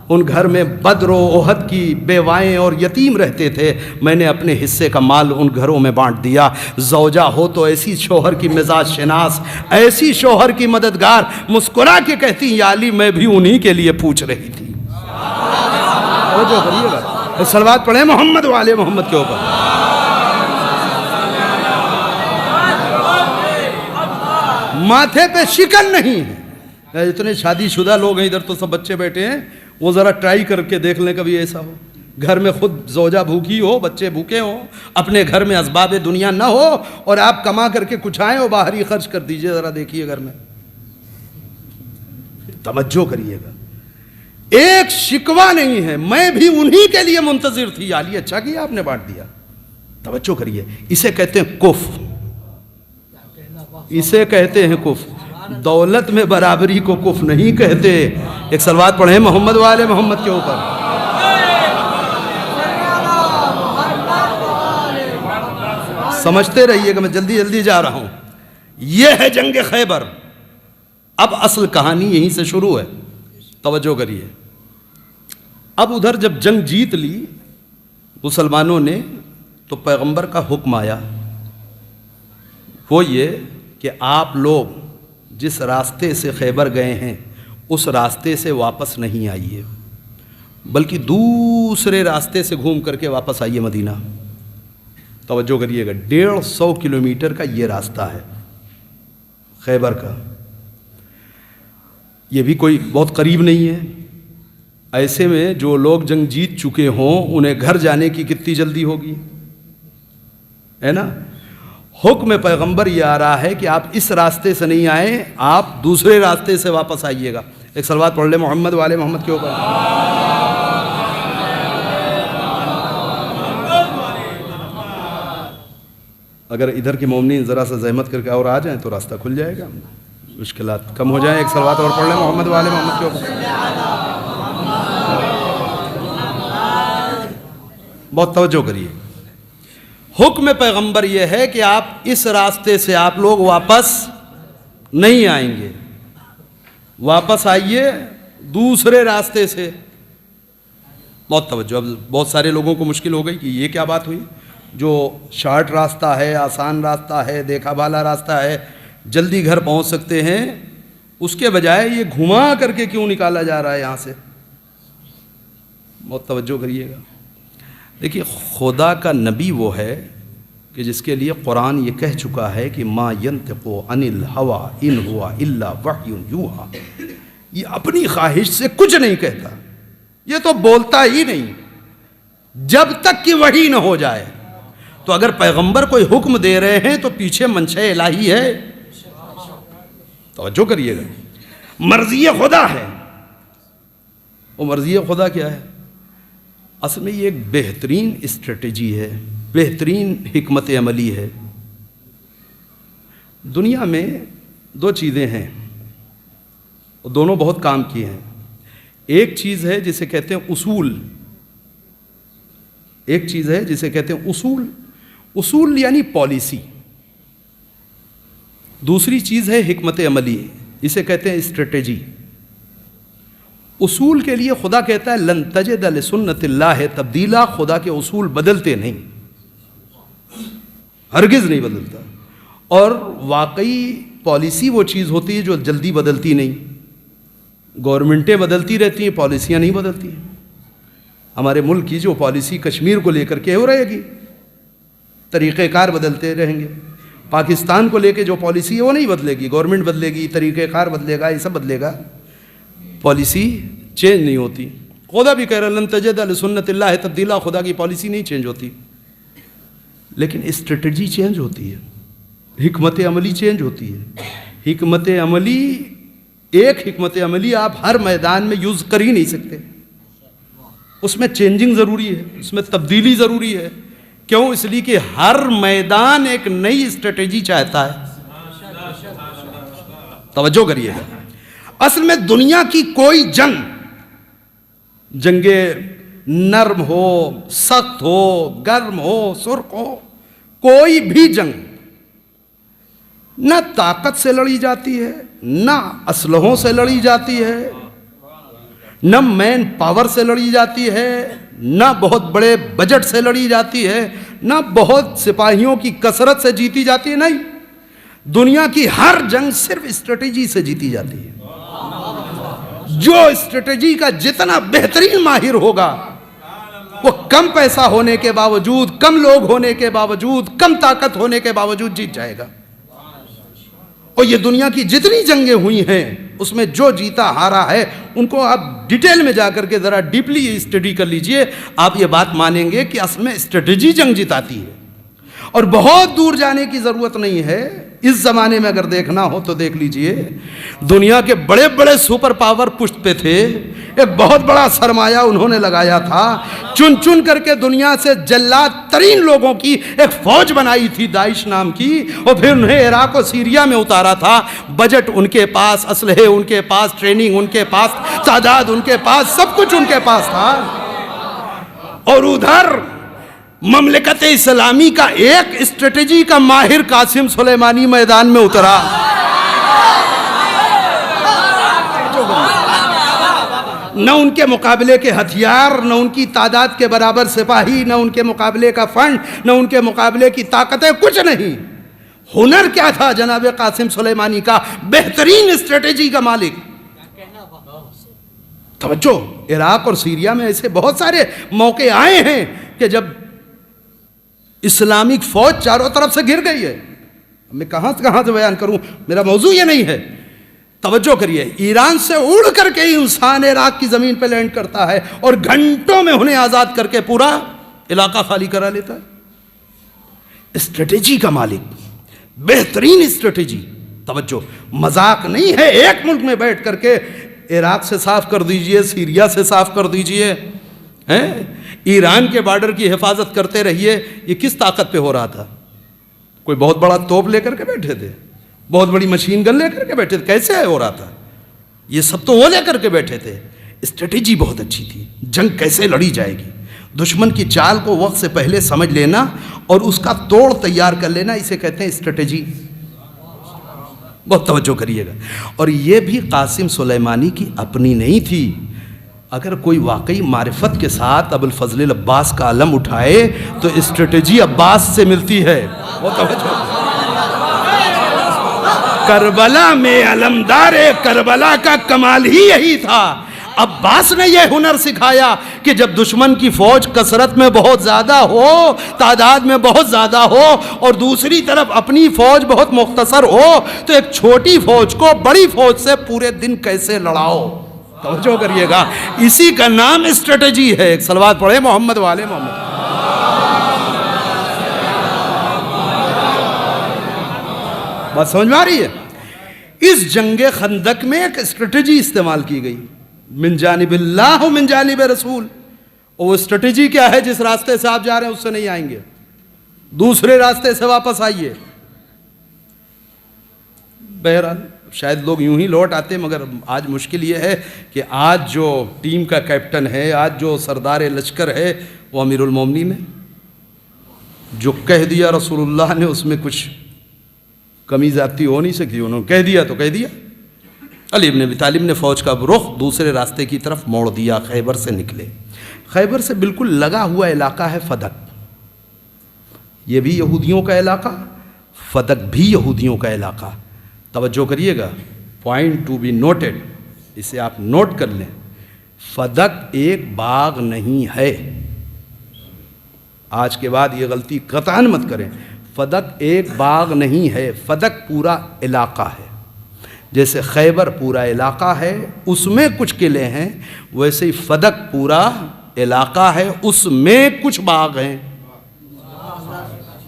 ان گھر میں بدر و احد کی بیوائیں اور یتیم رہتے تھے۔ میں نے اپنے حصے کا مال ان گھروں میں بانٹ دیا۔ زوجہ ہو تو ایسی شوہر کی مزاج شناس، ایسی شوہر کی مددگار، مسکرا کے کہتی یا علی میں بھی انہی کے لیے پوچھ رہی تھی۔ جو کریے گا صلوات پڑھیں محمد والے محمد کے اوپر۔ ماتھے پہ شکن نہیں ہے۔ اتنے شادی شدہ لوگ ہیں ادھر تو سب بچے بیٹھے ہیں، وہ ذرا ٹرائی کر کے دیکھ لیں کبھی ایسا ہو گھر میں خود زوجہ بھوکی ہو، بچے بھوکے ہوں، اپنے گھر میں اسباب دنیا نہ ہو اور آپ کما کر کے کچھ آئیں اور باہر ہی خرچ کر دیجئے، ذرا دیکھیے گھر میں۔ توجہ کریے گا، ایک شکوہ نہیں ہے، میں بھی انہی کے لیے منتظر تھی۔ علی اچھا کیا آپ نے بانٹ دیا۔ توجہ کریے، اسے کہتے ہیں کفر، اسے کہتے ہیں کفر۔ دولت میں برابری کو کفر نہیں کہتے۔ ایک صلوات پڑھیں محمد والے محمد کے اوپر۔ سمجھتے رہیے گا، میں جلدی جلدی جا رہا ہوں۔ یہ ہے جنگ خیبر۔ اب اصل کہانی یہیں سے شروع ہے، توجہ کریے۔ اب ادھر جب جنگ جیت لی مسلمانوں نے تو پیغمبر کا حکم آیا، وہ یہ کہ آپ لوگ جس راستے سے خیبر گئے ہیں اس راستے سے واپس نہیں آئیے، بلکہ دوسرے راستے سے گھوم کر کے واپس آئیے مدینہ۔ توجہ کریے گا، 150 کلومیٹر کا یہ راستہ ہے خیبر کا، یہ بھی کوئی بہت قریب نہیں ہے۔ ایسے میں جو لوگ جنگ جیت چکے ہوں انہیں گھر جانے کی کتنی جلدی ہوگی، ہے نا؟ حکم پیغمبر یہ آ رہا ہے کہ آپ اس راستے سے نہیں آئیں، آپ دوسرے راستے سے واپس آئیے گا۔ ایک صلوات پڑھ لیں محمد والے محمد کے اوپر۔ اگر ادھر کے مومنین ذرا سا زحمت کر کے اور آ جائیں تو راستہ کھل جائے گا، مشکلات کم ہو جائیں۔ ایک صلوات اور پڑھ لیں محمد والے محمد کے اوپر۔ بہت توجہ کریے، حکم پیغمبر یہ ہے کہ آپ اس راستے سے آپ لوگ واپس نہیں آئیں گے، واپس آئیے دوسرے راستے سے۔ بہت توجہ۔ اب بہت سارے لوگوں کو مشکل ہو گئی کہ یہ کیا بات ہوئی، جو شارٹ راستہ ہے، آسان راستہ ہے، دیکھا بھالا راستہ ہے، جلدی گھر پہنچ سکتے ہیں، اس کے بجائے یہ گھما کر کے کیوں نکالا جا رہا ہے یہاں سے؟ بہت توجہ کریے گا۔ دیکھیے، خدا کا نبی وہ ہے کہ جس کے لیے قرآن یہ کہہ چکا ہے کہ ما ینطق عن الہوی ان ہوا الا وحی یوحی، یہ اپنی خواہش سے کچھ نہیں کہتا، یہ تو بولتا ہی نہیں جب تک کہ وحی نہ ہو جائے۔ تو اگر پیغمبر کوئی حکم دے رہے ہیں تو پیچھے منشا الہی ہے۔ توجہ کریے گا، مرضی خدا ہے۔ وہ مرضی خدا کیا ہے؟ اصل میں یہ ایک بہترین اسٹریٹجی ہے، بہترین حکمت عملی ہے۔ دنیا میں دو چیزیں ہیں، دونوں بہت کام کی ہیں۔ ایک چیز ہے جسے کہتے ہیں اصول، ایک چیز ہے جسے کہتے ہیں اصول، اصول یعنی پالیسی۔ دوسری چیز ہے حکمت عملی، اسے کہتے ہیں اسٹریٹجی۔ اصول کے لیے خدا کہتا ہے لن تجد لسنت اللہ تبدیلا، خدا کے اصول بدلتے نہیں، ہرگز نہیں بدلتا۔ اور واقعی پالیسی وہ چیز ہوتی ہے جو جلدی بدلتی نہیں، گورنمنٹیں بدلتی رہتی ہیں، پالیسیاں نہیں بدلتی ہیں۔ ہمارے ملک کی جو پالیسی کشمیر کو لے کر کے ہو رہے گی، طریقہ کار بدلتے رہیں گے۔ پاکستان کو لے کے جو پالیسی ہے وہ نہیں بدلے گی، گورنمنٹ بدلے گی، طریقہ کار بدلے گا، یہ سب بدلے گا، پالیسی چینج نہیں ہوتی۔ خدا بھی کہہ رہا لن تجد لسنت اللہ تبدیلا، خدا کی پالیسی نہیں چینج ہوتی، لیکن اسٹریٹجی چینج ہوتی ہے، حکمت عملی چینج ہوتی ہے۔ حکمت عملی، ایک حکمت عملی آپ ہر میدان میں یوز کر ہی نہیں سکتے، اس میں چینجنگ ضروری ہے، اس میں تبدیلی ضروری ہے۔ کیوں؟ اس لیے کہ ہر میدان ایک نئی اسٹریٹجی چاہتا ہے۔ توجہ کریے گا، اصل میں دنیا کی کوئی جنگ نرم ہو، سخت ہو، گرم ہو، سرخ ہو، کوئی بھی جنگ نہ طاقت سے لڑی جاتی ہے، نہ اسلحوں سے لڑی جاتی ہے، نہ مین پاور سے لڑی جاتی ہے، نہ بہت بڑے بجٹ سے لڑی جاتی ہے، نہ بہت سپاہیوں کی کثرت سے جیتی جاتی ہے۔ نہیں، دنیا کی ہر جنگ صرف اسٹریٹجی سے جیتی جاتی ہے۔ جو اسٹریٹجی کا جتنا بہترین ماہر ہوگا، وہ کم پیسہ ہونے کے باوجود، کم لوگ ہونے کے باوجود، کم طاقت ہونے کے باوجود جیت جائے گا۔ اور یہ دنیا کی جتنی جنگیں ہوئی ہیں، اس میں جو جیتا ہارا ہے، ان کو آپ ڈیٹیل میں جا کر کے ذرا ڈیپلی اسٹڈی کر لیجئے، آپ یہ بات مانیں گے کہ اصل میں اسٹریٹجی جنگ جتاتی ہے۔ اور بہت دور جانے کی ضرورت نہیں ہے، اس زمانے میں اگر دیکھنا ہو تو دیکھ لیجئے، دنیا کے بڑے بڑے سپر پاور پشت پہ تھے، ایک بہت بڑا سرمایہ انہوں نے لگایا تھا، چن چن کر کے دنیا سے جلاد ترین لوگوں کی ایک فوج بنائی تھی داعش نام کی، اور پھر انہیں عراق و سیریا میں اتارا تھا۔ بجٹ ان کے پاس، اسلحے ان کے پاس، ٹریننگ ان کے پاس، تعداد ان کے پاس، سب کچھ ان کے پاس تھا۔ اور ادھر مملکت اسلامی کا ایک اسٹریٹجی کا ماہر قاسم سلیمانی میدان میں اترا۔ نہ ان کے مقابلے کے ہتھیار، نہ ان کی تعداد کے برابر سپاہی، نہ ان کے مقابلے کا فنڈ، نہ ان کے مقابلے کی طاقتیں، کچھ نہیں۔ ہنر کیا تھا جناب قاسم سلیمانی کا؟ بہترین اسٹریٹجی کا مالک۔ توجہ، عراق اور سیریا میں ایسے بہت سارے موقع آئے ہیں کہ جب اسلامک فوج چاروں طرف سے گر گئی ہے۔ میں کہاں سے بیان کروں، میرا موضوع یہ نہیں ہے۔ توجہ کریے، ایران سے اڑ کر کے انسان عراق کی زمین پہ لینڈ کرتا ہے اور گھنٹوں میں انہیں آزاد کر کے پورا علاقہ خالی کرا لیتا ہے۔ اسٹریٹجی کا مالک، بہترین اسٹریٹجی۔ توجہ، مذاق نہیں ہے۔ ایک ملک میں بیٹھ کر کے عراق سے صاف کر دیجئے، سیریا سے صاف کر دیجئے، ایران کے بارڈر کی حفاظت کرتے رہیے۔ یہ کس طاقت پہ ہو رہا تھا؟ کوئی بہت بڑا توپ لے کر کے بیٹھے تھے، بہت بڑی مشین گن لے کر کے بیٹھے تھے؟ کیسے ہو رہا تھا؟ یہ سب تو وہ لے کر کے بیٹھے تھے۔ اسٹریٹجی بہت اچھی تھی، جنگ کیسے لڑی جائے گی، دشمن کی چال کو وقت سے پہلے سمجھ لینا اور اس کا توڑ تیار کر لینا، اسے کہتے ہیں اسٹریٹجی۔ بہت توجہ کریے گا۔ اور یہ بھی قاسم سلیمانی کی اپنی نہیں تھی۔ اگر کوئی واقعی معرفت کے ساتھ ابوالفضل العباس کا علم اٹھائے تو اسٹریٹجی عباس سے ملتی ہے۔ بہت توجہ۔ کربلا میں علمدار کربلا کا کمال ہی یہی تھا۔ عباس نے یہ ہنر سکھایا کہ جب دشمن کی فوج کثرت میں بہت زیادہ ہو، تعداد میں بہت زیادہ ہو، اور دوسری طرف اپنی فوج بہت مختصر ہو، تو ایک چھوٹی فوج کو بڑی فوج سے پورے دن کیسے لڑاؤ۔ توجہ کریے گا، اسی کا نام اسٹریٹجی ہے۔ ایک صلوات پڑھے محمد والے محمد۔ بات سمجھ میں آ رہی ہے؟ اس جنگ خندق میں ایک اسٹریٹجی استعمال کی گئی، من جانب اللہ و من جانب رسول۔ اور وہ اسٹریٹجی کیا ہے؟ جس راستے سے آپ جا رہے ہیں اس سے نہیں آئیں گے، دوسرے راستے سے واپس آئیے۔ بہرحال شاید لوگ یوں ہی لوٹ آتے، مگر آج مشکل یہ ہے کہ آج جو ٹیم کا کیپٹن ہے، آج جو سردار لشکر ہے، وہ امیر المومنین ہے۔ جو کہہ دیا رسول اللہ نے، اس میں کچھ کمی زیادتی ہو نہیں سکتی، انہوں نے کہہ دیا تو کہہ دیا۔ علی بن ابی طالب نے فوج کا رخ دوسرے راستے کی طرف موڑ دیا، خیبر سے نکلے۔ خیبر سے بالکل لگا ہوا علاقہ ہے فدق، یہ بھی یہودیوں کا علاقہ، فدق بھی یہودیوں کا علاقہ۔ توجہ کریے گا، پوائنٹ ٹو بی نوٹڈ، اسے آپ نوٹ کر لیں۔ فدق ایک باغ نہیں ہے، آج کے بعد یہ غلطی قطعاً مت کریں۔ فدق ایک باغ نہیں ہے، فدق پورا علاقہ ہے۔ جیسے خیبر پورا علاقہ ہے اس میں کچھ قلعے ہیں، ویسے ہی فدق پورا علاقہ ہے اس میں کچھ باغ ہیں۔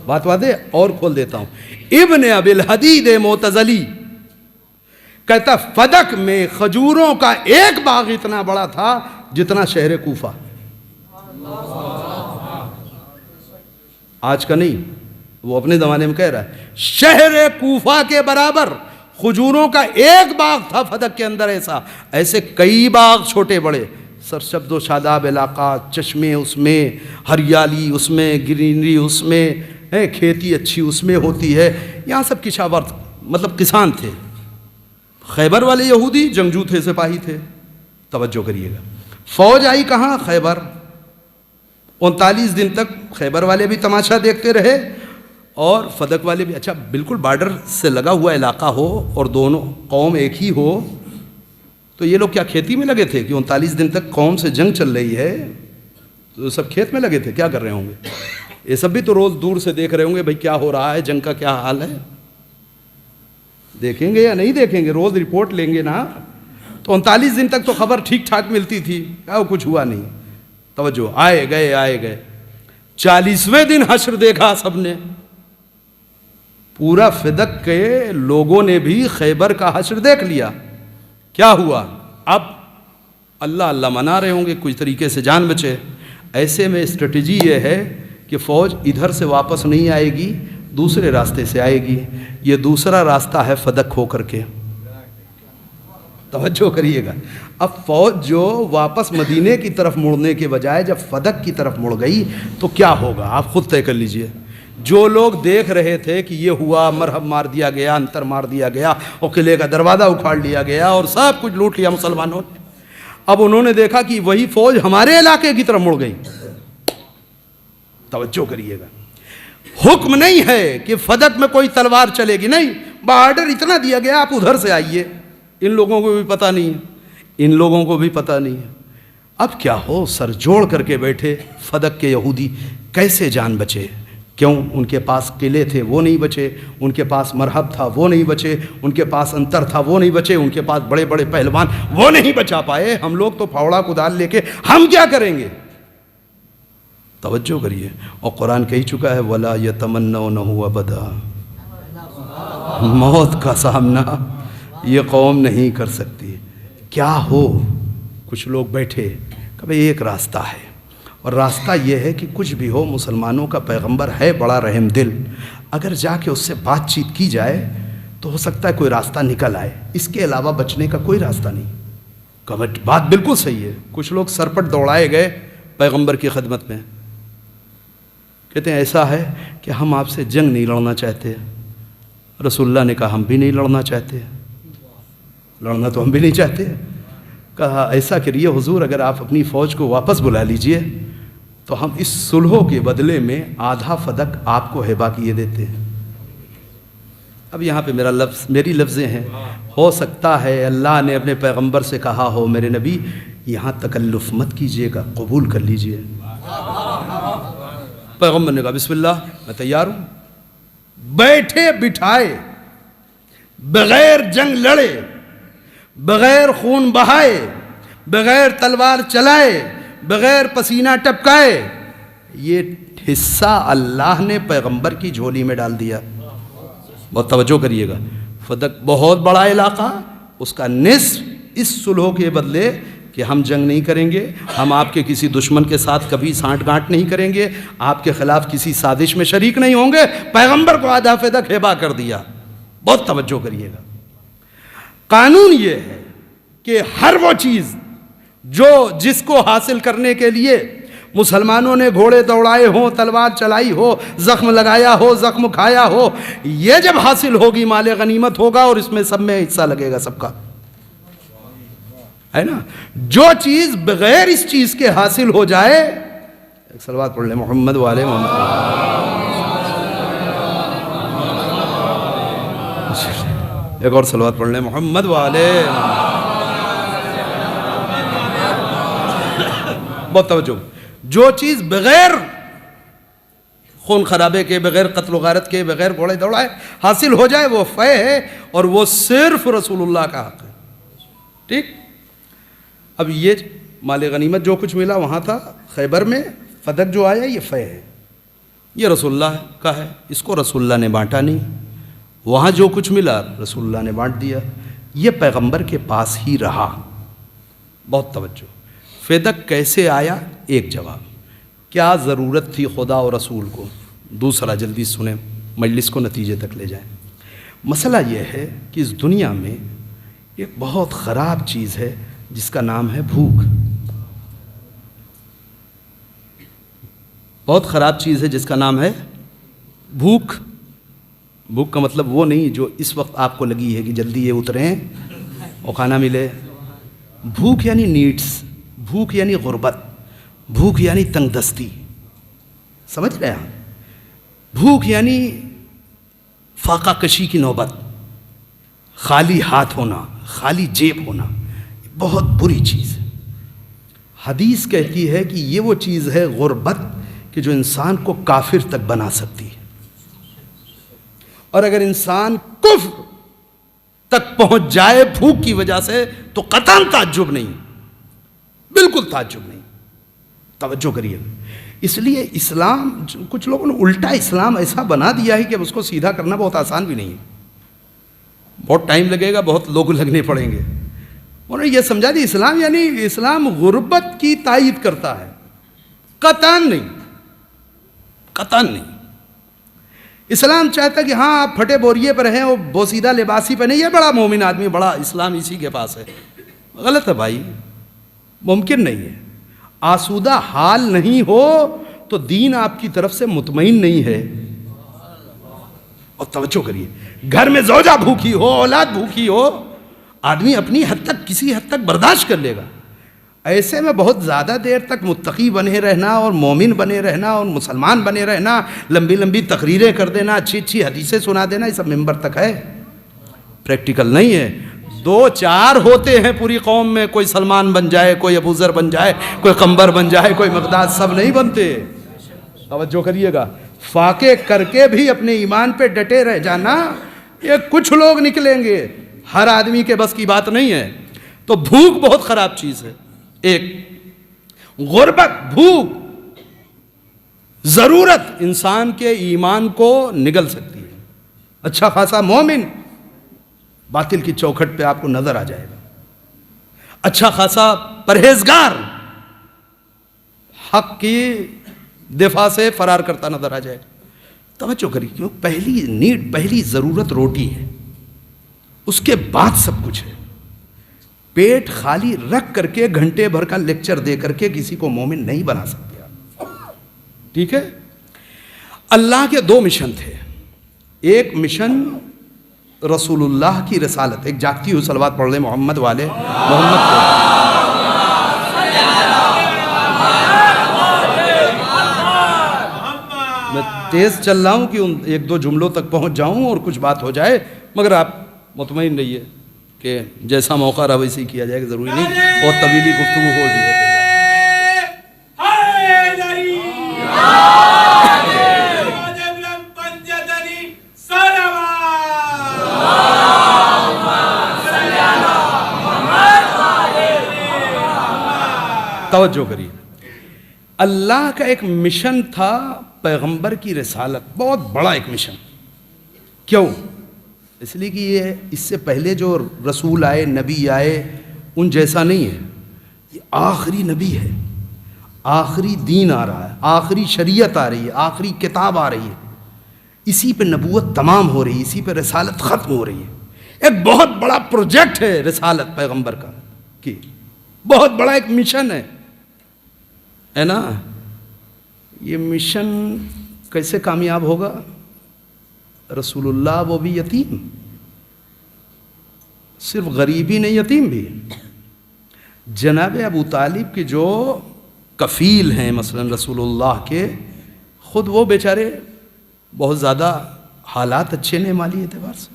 بات واضح اور کھول دیتا ہوں۔ ابن ابی الحدید معتزلی کہتا فدق میں کھجوروں کا ایک باغ اتنا بڑا تھا جتنا شہر کوفہ، آج کا نہیں، وہ اپنے زمانے میں کہہ رہا ہے شہر کوفہ کے برابر کھجوروں کا ایک باغ تھا فدق کے اندر، ایسے کئی باغ چھوٹے بڑے، سرسبز و شاداب علاقہ، چشمے اس میں، ہریالی اس میں، گرینری اس میں، کھیتی اچھی اس میں ہوتی ہے، یہاں سب کشاورز مطلب کسان تھے۔ خیبر والے یہودی جنگجو تھے، سپاہی تھے۔ توجہ کریے گا، فوج آئی کہاں؟ خیبر۔ 39 دن تک خیبر والے بھی تماشا دیکھتے رہے اور فدق والے بھی۔ اچھا بالکل بارڈر سے لگا ہوا علاقہ ہو اور دونوں قوم ایک ہی ہو تو یہ لوگ کیا کھیتی میں لگے تھے کہ 39 دن تک قوم سے جنگ چل رہی ہے تو سب کھیت میں لگے تھے؟ کیا کر رہے ہوں گے؟ یہ سب بھی تو روز دور سے دیکھ رہے ہوں گے بھئی کیا ہو رہا ہے، جنگ کا کیا حال ہے۔ دیکھیں گے یا نہیں دیکھیں گے؟ روز رپورٹ لیں گے نا۔ تو 39 دن تک تو خبر ٹھیک ٹھاک ملتی تھی، کچھ ہوا نہیں۔ توجہ، آئے گئے 40ویں دن حشر دیکھا سب نے، پورا فدق کے لوگوں نے بھی خیبر کا حشر دیکھ لیا۔ کیا ہوا؟ اب اللہ اللہ منا رہے ہوں گے کچھ طریقے سے جان بچے۔ ایسے میں اسٹریٹجی یہ ہے کہ فوج ادھر سے واپس نہیں آئے گی، دوسرے راستے سے آئے گی۔ یہ دوسرا راستہ ہے فدق ہو کر کے۔ توجہ کریے گا، اب فوج جو واپس مدینے کی طرف مڑنے کے بجائے جب فدق کی طرف مڑ گئی تو کیا ہوگا آپ خود طے کر لیجئے۔ جو لوگ دیکھ رہے تھے کہ یہ ہوا، مرہب مار دیا گیا، انتر مار دیا گیا اور قلعے کا دروازہ اکھاڑ لیا گیا اور سب کچھ لوٹ لیا مسلمانوں نے، اب انہوں نے دیکھا کہ وہی فوج ہمارے علاقے کی طرف مڑ گئی۔ توجہ کریے گا، حکم نہیں ہے کہ فدق میں کوئی تلوار چلے گی، نہیں، بارڈر اتنا دیا گیا آپ ادھر سے آئیے۔ ان لوگوں کو بھی پتہ نہیں ہے، ان لوگوں کو بھی پتہ نہیں ہے۔ اب کیا ہو، سر جوڑ کر کے بیٹھے فدق کے یہودی، کیسے جان بچے؟ کیوں؟ ان کے پاس قلعے تھے وہ نہیں بچے، ان کے پاس مرحب تھا وہ نہیں بچے، ان کے پاس انتر تھا وہ نہیں بچے، ان کے پاس بڑے بڑے پہلوان وہ نہیں بچا پائے۔ ہم لوگ تو پھاوڑا کدال لے کے ہم کیا کریں گے؟ توجہ کریے، اور قرآن کہہ چکا ہے وَلَا يَتَمَنَّوْنَهُ أَبَدًا، موت کا سامنا یہ قوم نہیں کر سکتی۔ کیا ہو، کچھ لوگ بیٹھے کہ بھئی ایک راستہ ہے، اور راستہ یہ ہے کہ کچھ بھی ہو مسلمانوں کا پیغمبر ہے بڑا رحم دل، اگر جا کے اس سے بات چیت کی جائے تو ہو سکتا ہے کوئی راستہ نکل آئے، اس کے علاوہ بچنے کا کوئی راستہ نہیں۔ بات بالکل صحیح ہے۔ کچھ لوگ سرپٹ دوڑائے گئے پیغمبر کی خدمت میں، کہتے ہیں ایسا ہے کہ ہم آپ سے جنگ نہیں لڑنا چاہتے۔ رسول اللہ نے کہا ہم بھی نہیں لڑنا چاہتے، لڑنا تو ہم بھی نہیں چاہتے۔ کہا ایسا کریے حضور، اگر آپ اپنی فوج کو واپس بلا لیجئے تو ہم اس صلح کے بدلے میں آدھا فدق آپ کو ہبہ کیے دیتے ہیں۔ اب یہاں پہ میری لفظیں ہیں، ہو سکتا ہے اللہ نے اپنے پیغمبر سے کہا ہو میرے نبی یہاں تکلف مت کیجئے گا، قبول کر لیجئے۔ پیغمبر نے کہا بسم اللہ، میں تیار ہوں۔ بیٹھے بٹھائے، بغیر جنگ لڑے، بغیر خون بہائے، بغیر تلوار چلائے، بغیر پسینہ ٹپکائے، یہ حصہ اللہ نے پیغمبر کی جھولی میں ڈال دیا۔ بہت توجہ کریے گا، فدق بہت بڑا علاقہ، اس کا نصف اس صلح کے بدلے کہ ہم جنگ نہیں کریں گے، ہم آپ کے کسی دشمن کے ساتھ کبھی سانٹ گانٹ نہیں کریں گے، آپ کے خلاف کسی سازش میں شریک نہیں ہوں گے، پیغمبر کو آدھا فدق ہبہ کر دیا۔ بہت توجہ کریے گا، قانون یہ ہے کہ ہر وہ چیز جس کو حاصل کرنے کے لیے مسلمانوں نے گھوڑے دوڑائے ہوں، تلوار چلائی ہو، زخم لگایا ہو، زخم کھایا ہو، یہ جب حاصل ہوگی مال غنیمت ہوگا اور اس میں سب میں حصہ لگے گا، سب کا ہے نا۔ جو چیز بغیر اس چیز کے حاصل ہو جائے، ایک صلوات پڑھ لیں محمد والے محمد، ایک اور صلوات پڑھ لیں محمد والے۔ بہت توجہ، جو چیز بغیر خون خرابے کے بغیر، قتل و غارت کے بغیر گھوڑے دوڑائے حاصل ہو جائے، وہ فے ہے اور وہ صرف رسول اللہ کا حق ہے. ٹھیک. اب یہ مال غنیمت جو کچھ ملا وہاں تھا خیبر میں، فتح جو آیا یہ فے ہے، یہ رسول اللہ کا ہے، اس کو رسول اللہ نے بانٹا نہیں. وہاں جو کچھ ملا رسول اللہ نے بانٹ دیا، یہ پیغمبر کے پاس ہی رہا. بہت توجہ. فدق کیسے آیا؟ ایک جواب، کیا ضرورت تھی خدا اور رسول کو؟ دوسرا جلدی سنیں، مجلس کو نتیجے تک لے جائیں. مسئلہ یہ ہے کہ اس دنیا میں ایک بہت خراب چیز ہے جس کا نام ہے بھوک. بہت خراب چیز ہے جس کا نام ہے بھوک. بھوک کا مطلب وہ نہیں جو اس وقت آپ کو لگی ہے کہ جلدی یہ اتریں اور کھانا ملے. بھوک یعنی نیڈس، بھوک یعنی غربت، بھوک یعنی تنگ دستی. سمجھ رہے ہیں؟ بھوک یعنی فاقہ کشی کی نوبت، خالی ہاتھ ہونا، خالی جیب ہونا. بہت بری چیز ہے. حدیث کہتی ہے کہ یہ وہ چیز ہے غربت کہ جو انسان کو کافر تک بنا سکتی ہے. اور اگر انسان کفر تک پہنچ جائے بھوک کی وجہ سے تو قطعاً تعجب نہیں، بالکل تعجب نہیں. توجہ کریے. اس لیے اسلام، کچھ لوگوں نے الٹا اسلام ایسا بنا دیا ہے کہ اب اس کو سیدھا کرنا بہت آسان بھی نہیں ہے. بہت ٹائم لگے گا، بہت لوگ لگنے پڑیں گے. انہوں نے یہ سمجھا دی اسلام یعنی اسلام غربت کی تائید کرتا ہے. قطعاً نہیں، قطعاً نہیں. اسلام چاہتا کہ ہاں آپ پھٹے بوریے پر رہیں اور بوسیدہ لباسی پہنے، یہ بڑا مومن آدمی، بڑا اسلام اسی کے پاس ہے. غلط ہے بھائی، ممکن نہیں ہے. آسودہ حال نہیں ہو تو دین آپ کی طرف سے مطمئن نہیں ہے. اور توجہ کریے، گھر میں زوجہ بھوکی ہو، اولاد بھوکی ہو، آدمی اپنی حد تک، کسی حد تک برداشت کر لے گا. ایسے میں بہت زیادہ دیر تک متقی بنے رہنا اور مومن بنے رہنا اور مسلمان بنے رہنا، لمبی لمبی تقریریں کر دینا، اچھی اچھی حدیثیں سنا دینا، یہ سب ممبر تک ہے، پریکٹیکل نہیں ہے. دو چار ہوتے ہیں پوری قوم میں، کوئی سلمان بن جائے، کوئی ابو ذر بن جائے، کوئی قمبر بن جائے، کوئی مقداد، سب نہیں بنتے. توجہ کریے گا. فاقے کر کے بھی اپنے ایمان پہ ڈٹے رہ جانا، یہ کچھ لوگ نکلیں گے، ہر آدمی کے بس کی بات نہیں ہے. تو بھوک بہت خراب چیز ہے. ایک غربت، بھوک، ضرورت انسان کے ایمان کو نگل سکتی ہے. اچھا خاصا مومن باطل کی چوکھٹ پہ آپ کو نظر آ جائے گا. اچھا خاصا پرہیزگار حق کی دفاع سے فرار کرتا نظر آ جائے گا. توجہ کریے، کیوں؟ پہلی نیڈ، پہلی ضرورت روٹی ہے، اس کے بعد سب کچھ ہے. پیٹ خالی رکھ کر کے گھنٹے بھر کا لیکچر دے کر کے کسی کو مومن نہیں بنا سکتے آپ. ٹھیک ہے. اللہ کے دو مشن تھے. ایک مشن رسول اللہ کی رسالت. ایک جاگتی ہوئی صلوات پڑھ لیں محمد والے محمد کو. میں تیز چل رہا ہوں کہ ایک دو جملوں تک پہنچ جاؤں اور کچھ بات ہو جائے، مگر آپ مطمئن رہیے کہ جیسا موقع رہا ویسے ہی کیا جائے گا، ضروری نہیں بہت طویلی گفتگو ہو جائے. توجہ کریے. اللہ کا ایک مشن تھا پیغمبر کی رسالت، بہت بڑا ایک مشن. کیوں؟ اس لیے کہ یہ اس سے پہلے جو رسول آئے، نبی آئے، ان جیسا نہیں ہے. یہ آخری نبی ہے، آخری دین آ رہا ہے، آخری شریعت آ رہی ہے، آخری کتاب آ رہی ہے. اسی پہ نبوت تمام ہو رہی ہے، اسی پہ رسالت ختم ہو رہی ہے. ایک بہت بڑا پروجیکٹ ہے رسالت پیغمبر کا، کہ بہت بڑا ایک مشن ہے نا. یہ مشن کیسے کامیاب ہوگا؟ رسول اللہ وہ بھی یتیم، صرف غریب ہی نہیں، یتیم بھی. جناب ابو طالب کے جو کفیل ہیں مثلا رسول اللہ کے، خود وہ بیچارے بہت زیادہ حالات اچھے نہیں مالی اعتبار سے.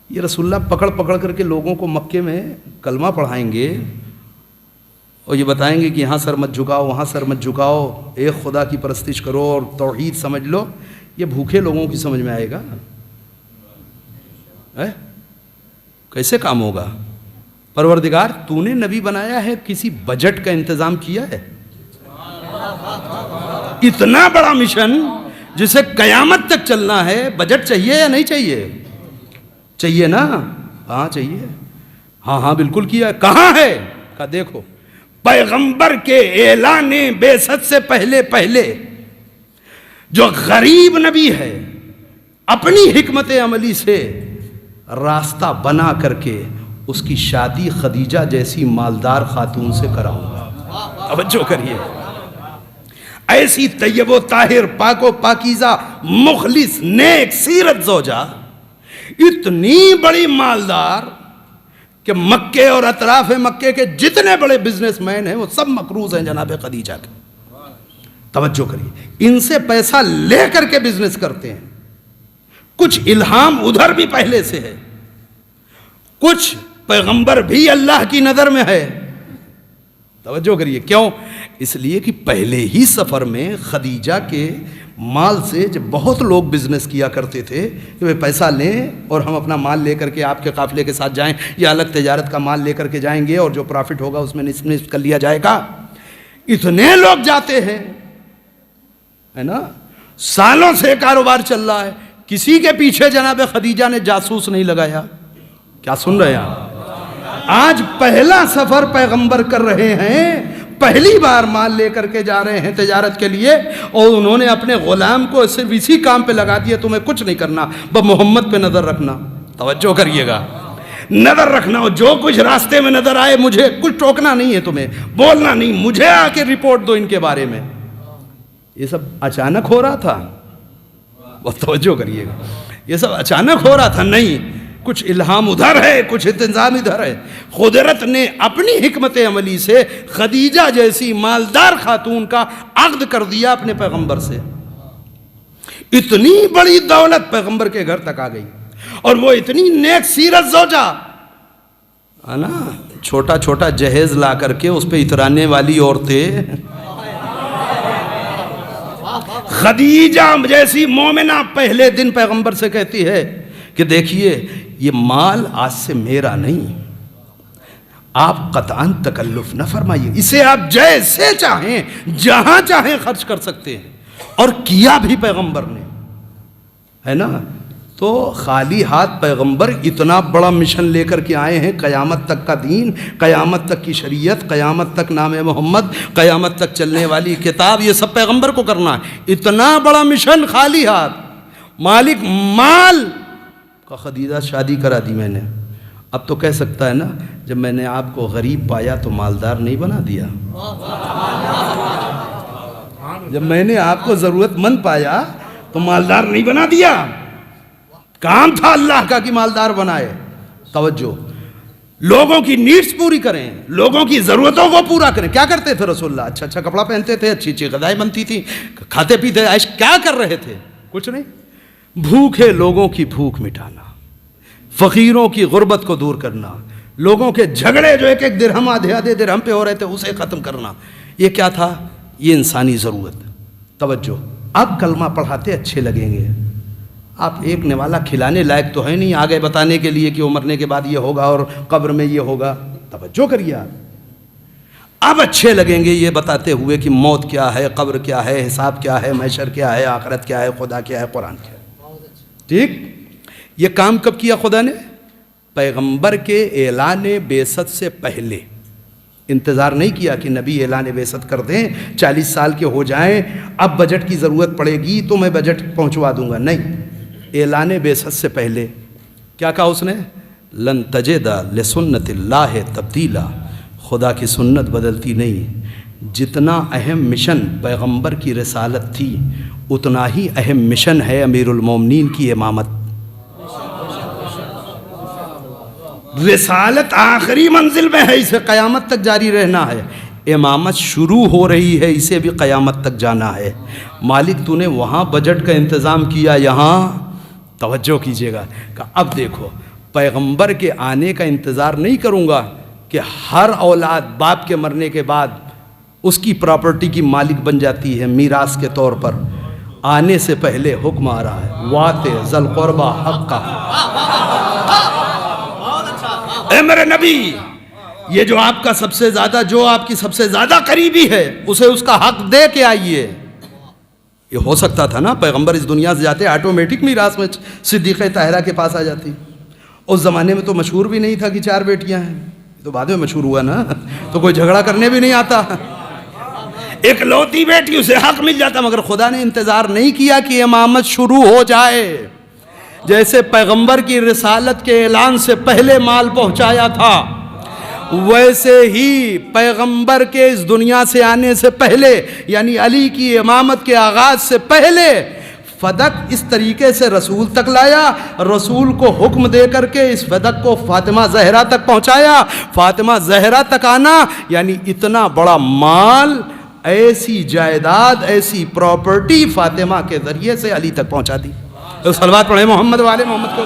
یہ رسول اللہ پکڑ پکڑ کر کے لوگوں کو مکے میں کلمہ پڑھائیں گے اور یہ بتائیں گے کہ یہاں سر مت جھکاؤ وہاں سر مت جھکاؤ، ایک خدا کی پرستش کرو اور توحید سمجھ لو، یہ بھوکے لوگوں کی سمجھ میں آئے گا؟ کیسے کام ہوگا؟ پروردگار تو نے نبی بنایا ہے، کسی بجٹ کا انتظام کیا ہے؟ اتنا بڑا مشن جسے قیامت تک چلنا ہے، بجٹ چاہیے یا نہیں چاہیے؟ چاہیے نا؟ ہاں چاہیے، ہاں بالکل کیا ہے۔ کہاں ہے؟ کہا دیکھو پیغمبر کے اعلان بعثت سے پہلے جو غریب نبی ہے اپنی حکمت عملی سے راستہ بنا کر کے اس کی شادی خدیجہ جیسی مالدار خاتون سے کراؤں گا۔ توجہ کریے، ایسی طیب و طاہر پاک و پاکیزہ مخلص نیک سیرت زوجہ، اتنی بڑی مالدار کہ مکے اور اطراف مکے کے جتنے بڑے بزنس مین ہیں وہ سب مقروض ہیں جناب خدیجہ کے۔ توجہ کریے، ان سے پیسہ لے کر کے بزنس کرتے ہیں، کچھ الہام ادھر بھی پہلے سے ہے، کچھ پیغمبر بھی اللہ کی نظر میں ہے۔ توجہ کریے، کیوں؟ اس لیے کہ پہلے ہی سفر میں خدیجہ کے مال سے جب بہت لوگ بزنس کیا کرتے تھے کہ وہ پیسہ لیں اور ہم اپنا مال لے کر کے آپ کے قافلے کے ساتھ جائیں، یا الگ تجارت کا مال لے کر کے جائیں گے اور جو پرافٹ ہوگا اس میں نصف کر لیا جائے گا۔ اتنے لوگ جاتے ہیں، ہے نا، سالوں سے کاروبار چل رہا ہے، کسی کے پیچھے جناب خدیجہ نے جاسوس نہیں لگایا۔ کیا سن رہے ہیں؟ آج پہلا سفر پیغمبر کر رہے ہیں، پہلی بار مال لے کر کے جا رہے ہیں تجارت کے لیے، اور انہوں نے اپنے غلام کو صرف اسی کام پہ لگا دیا، تمہیں کچھ نہیں کرنا، بس محمد پہ نظر رکھنا۔ توجہ کریے گا، نظر رکھنا، اور جو کچھ راستے میں نظر آئے مجھے کچھ ٹوکنا نہیں ہے، تمہیں بولنا نہیں، مجھے آ کے رپورٹ دو ان کے بارے میں۔ یہ سب اچانک ہو رہا تھا؟ بس توجہ کریے گا، یہ سب اچانک ہو رہا تھا؟ نہیں، کچھ الہام ادھر ہے، کچھ انتظام ادھر ہے۔ قدرت نے اپنی حکمت عملی سے خدیجہ جیسی مالدار خاتون کا عقد کر دیا اپنے پیغمبر سے۔ اتنی بڑی دولت پیغمبر کے گھر تک آ گئی، اور وہ اتنی نیک سیرت زوجہ، ہے نا، چھوٹا چھوٹا جہیز لا کر کے اس پہ اترانے والی عورتیں، خدیجہ جیسی مومنہ پہلے دن پیغمبر سے کہتی ہے کہ دیکھیے یہ مال آج سے میرا نہیں، آپ قطعاً تکلف نہ فرمائیے، اسے آپ جیسے چاہیں جہاں چاہیں خرچ کر سکتے ہیں، اور کیا بھی پیغمبر نے، ہے نا۔ تو خالی ہاتھ پیغمبر اتنا بڑا مشن لے کر کے آئے ہیں، قیامت تک کا دین، قیامت تک کی شریعت، قیامت تک نام محمد، قیامت تک چلنے والی کتاب، یہ سب پیغمبر کو کرنا ہے۔ اتنا بڑا مشن خالی ہاتھ، مالک مال کا خدیجہ شادی کرا دی میں نے۔ اب تو کہہ سکتا ہے نا، جب میں نے آپ کو غریب پایا تو مالدار نہیں بنا دیا، جب میں نے آپ کو ضرورت مند پایا تو مالدار نہیں بنا دیا، کام تھا اللہ کا کہ مالدار بنائے۔ توجہ، لوگوں کی نیڈز پوری کریں، لوگوں کی ضرورتوں کو پورا کریں۔ کیا کرتے تھے رسول اللہ؟ اچھا کپڑا پہنتے تھے، اچھی اچھی غذائیں بنتی تھی، کھاتے پیتے عیش۔ کیا کر رہے تھے؟ کچھ نہیں، بھوکے لوگوں کی بھوک مٹانا، فقیروں کی غربت کو دور کرنا، لوگوں کے جھگڑے جو ایک ایک درہم آدھے درہم پہ ہو رہے تھے اسے ختم کرنا۔ یہ کیا تھا؟ یہ انسانی ضرورت۔ توجہ، اب کلمہ پڑھاتے اچھے لگیں گے، آپ ایک نوالا کھلانے لائق تو ہے نہیں آگے بتانے کے لیے کہ وہ مرنے کے بعد یہ ہوگا اور قبر میں یہ ہوگا۔ توجہ کریے، اب اچھے لگیں گے یہ بتاتے ہوئے کہ موت کیا ہے، قبر کیا ہے، حساب کیا ہے، محشر کیا ہے، آخرت کیا ہے، خدا کیا ہے، قرآن کیا ہے۔ ٹھیک، یہ کام کب کیا خدا نے؟ پیغمبر کے اعلان بعثت سے پہلے۔ انتظار نہیں کیا کہ نبی اعلان بعثت کر دیں، 40 سال کے ہو جائیں، اب بجٹ کی ضرورت پڑے گی تو میں بجٹ پہنچوا دوں گا، نہیں۔ اعلان بعثت سے پہلے کیا کہا اس نے؟ لن تجد لسنت اللہ تبدیلا، خدا کی سنت بدلتی نہیں۔ جتنا اہم مشن پیغمبر کی رسالت تھی، اتنا ہی اہم مشن ہے امیر المومنین کی امامت۔ رسالت آخری منزل میں ہے، اسے قیامت تک جاری رہنا ہے۔ امامت شروع ہو رہی ہے، اسے بھی قیامت تک جانا ہے۔ مالک تو نے وہاں بجٹ کا انتظام کیا، یہاں توجہ کیجیے گا کہ اب دیکھو پیغمبر کے آنے کا انتظار نہیں کروں گا کہ ہر اولاد باپ کے مرنے کے بعد اس کی پراپرٹی کی مالک بن جاتی ہے میراث کے طور پر، آنے سے پہلے حکم آ رہا ہے وَآتِ ذِی الْقُرْبَىٰ حَقَّهُ۔ اے میرے نبی، یہ جو آپ کا سب سے زیادہ، جو آپ کی سب سے زیادہ قریبی ہے، اسے اس کا حق دے کے آئیے۔ یہ ہو سکتا تھا نا پیغمبر اس دنیا سے جاتے آٹومیٹک میراث میں صدیقہ طاہرہ کے پاس آ جاتی۔ اس زمانے میں تو مشہور بھی نہیں تھا کہ 4 بیٹیاں ہیں، تو بعد میں مشہور ہوا نا، تو کوئی جھگڑا کرنے بھی نہیں آتا، ایک لوتی بیٹی اسے حق مل جاتا۔ مگر خدا نے انتظار نہیں کیا کہ امامت شروع ہو جائے، جیسے پیغمبر کی رسالت کے اعلان سے پہلے مال پہنچایا تھا، ویسے ہی پیغمبر کے اس دنیا سے آنے سے پہلے، یعنی علی کی امامت کے آغاز سے پہلے، فدق اس طریقے سے رسول تک لایا، رسول کو حکم دے کر کے اس فدق کو فاطمہ زہرا تک پہنچایا۔ فاطمہ زہرا تک آنا یعنی اتنا بڑا مال، ایسی جائیداد، ایسی پراپرٹی فاطمہ کے ذریعے سے علی تک پہنچا دی۔ تو صلوات پڑھیں محمد والے محمد کو۔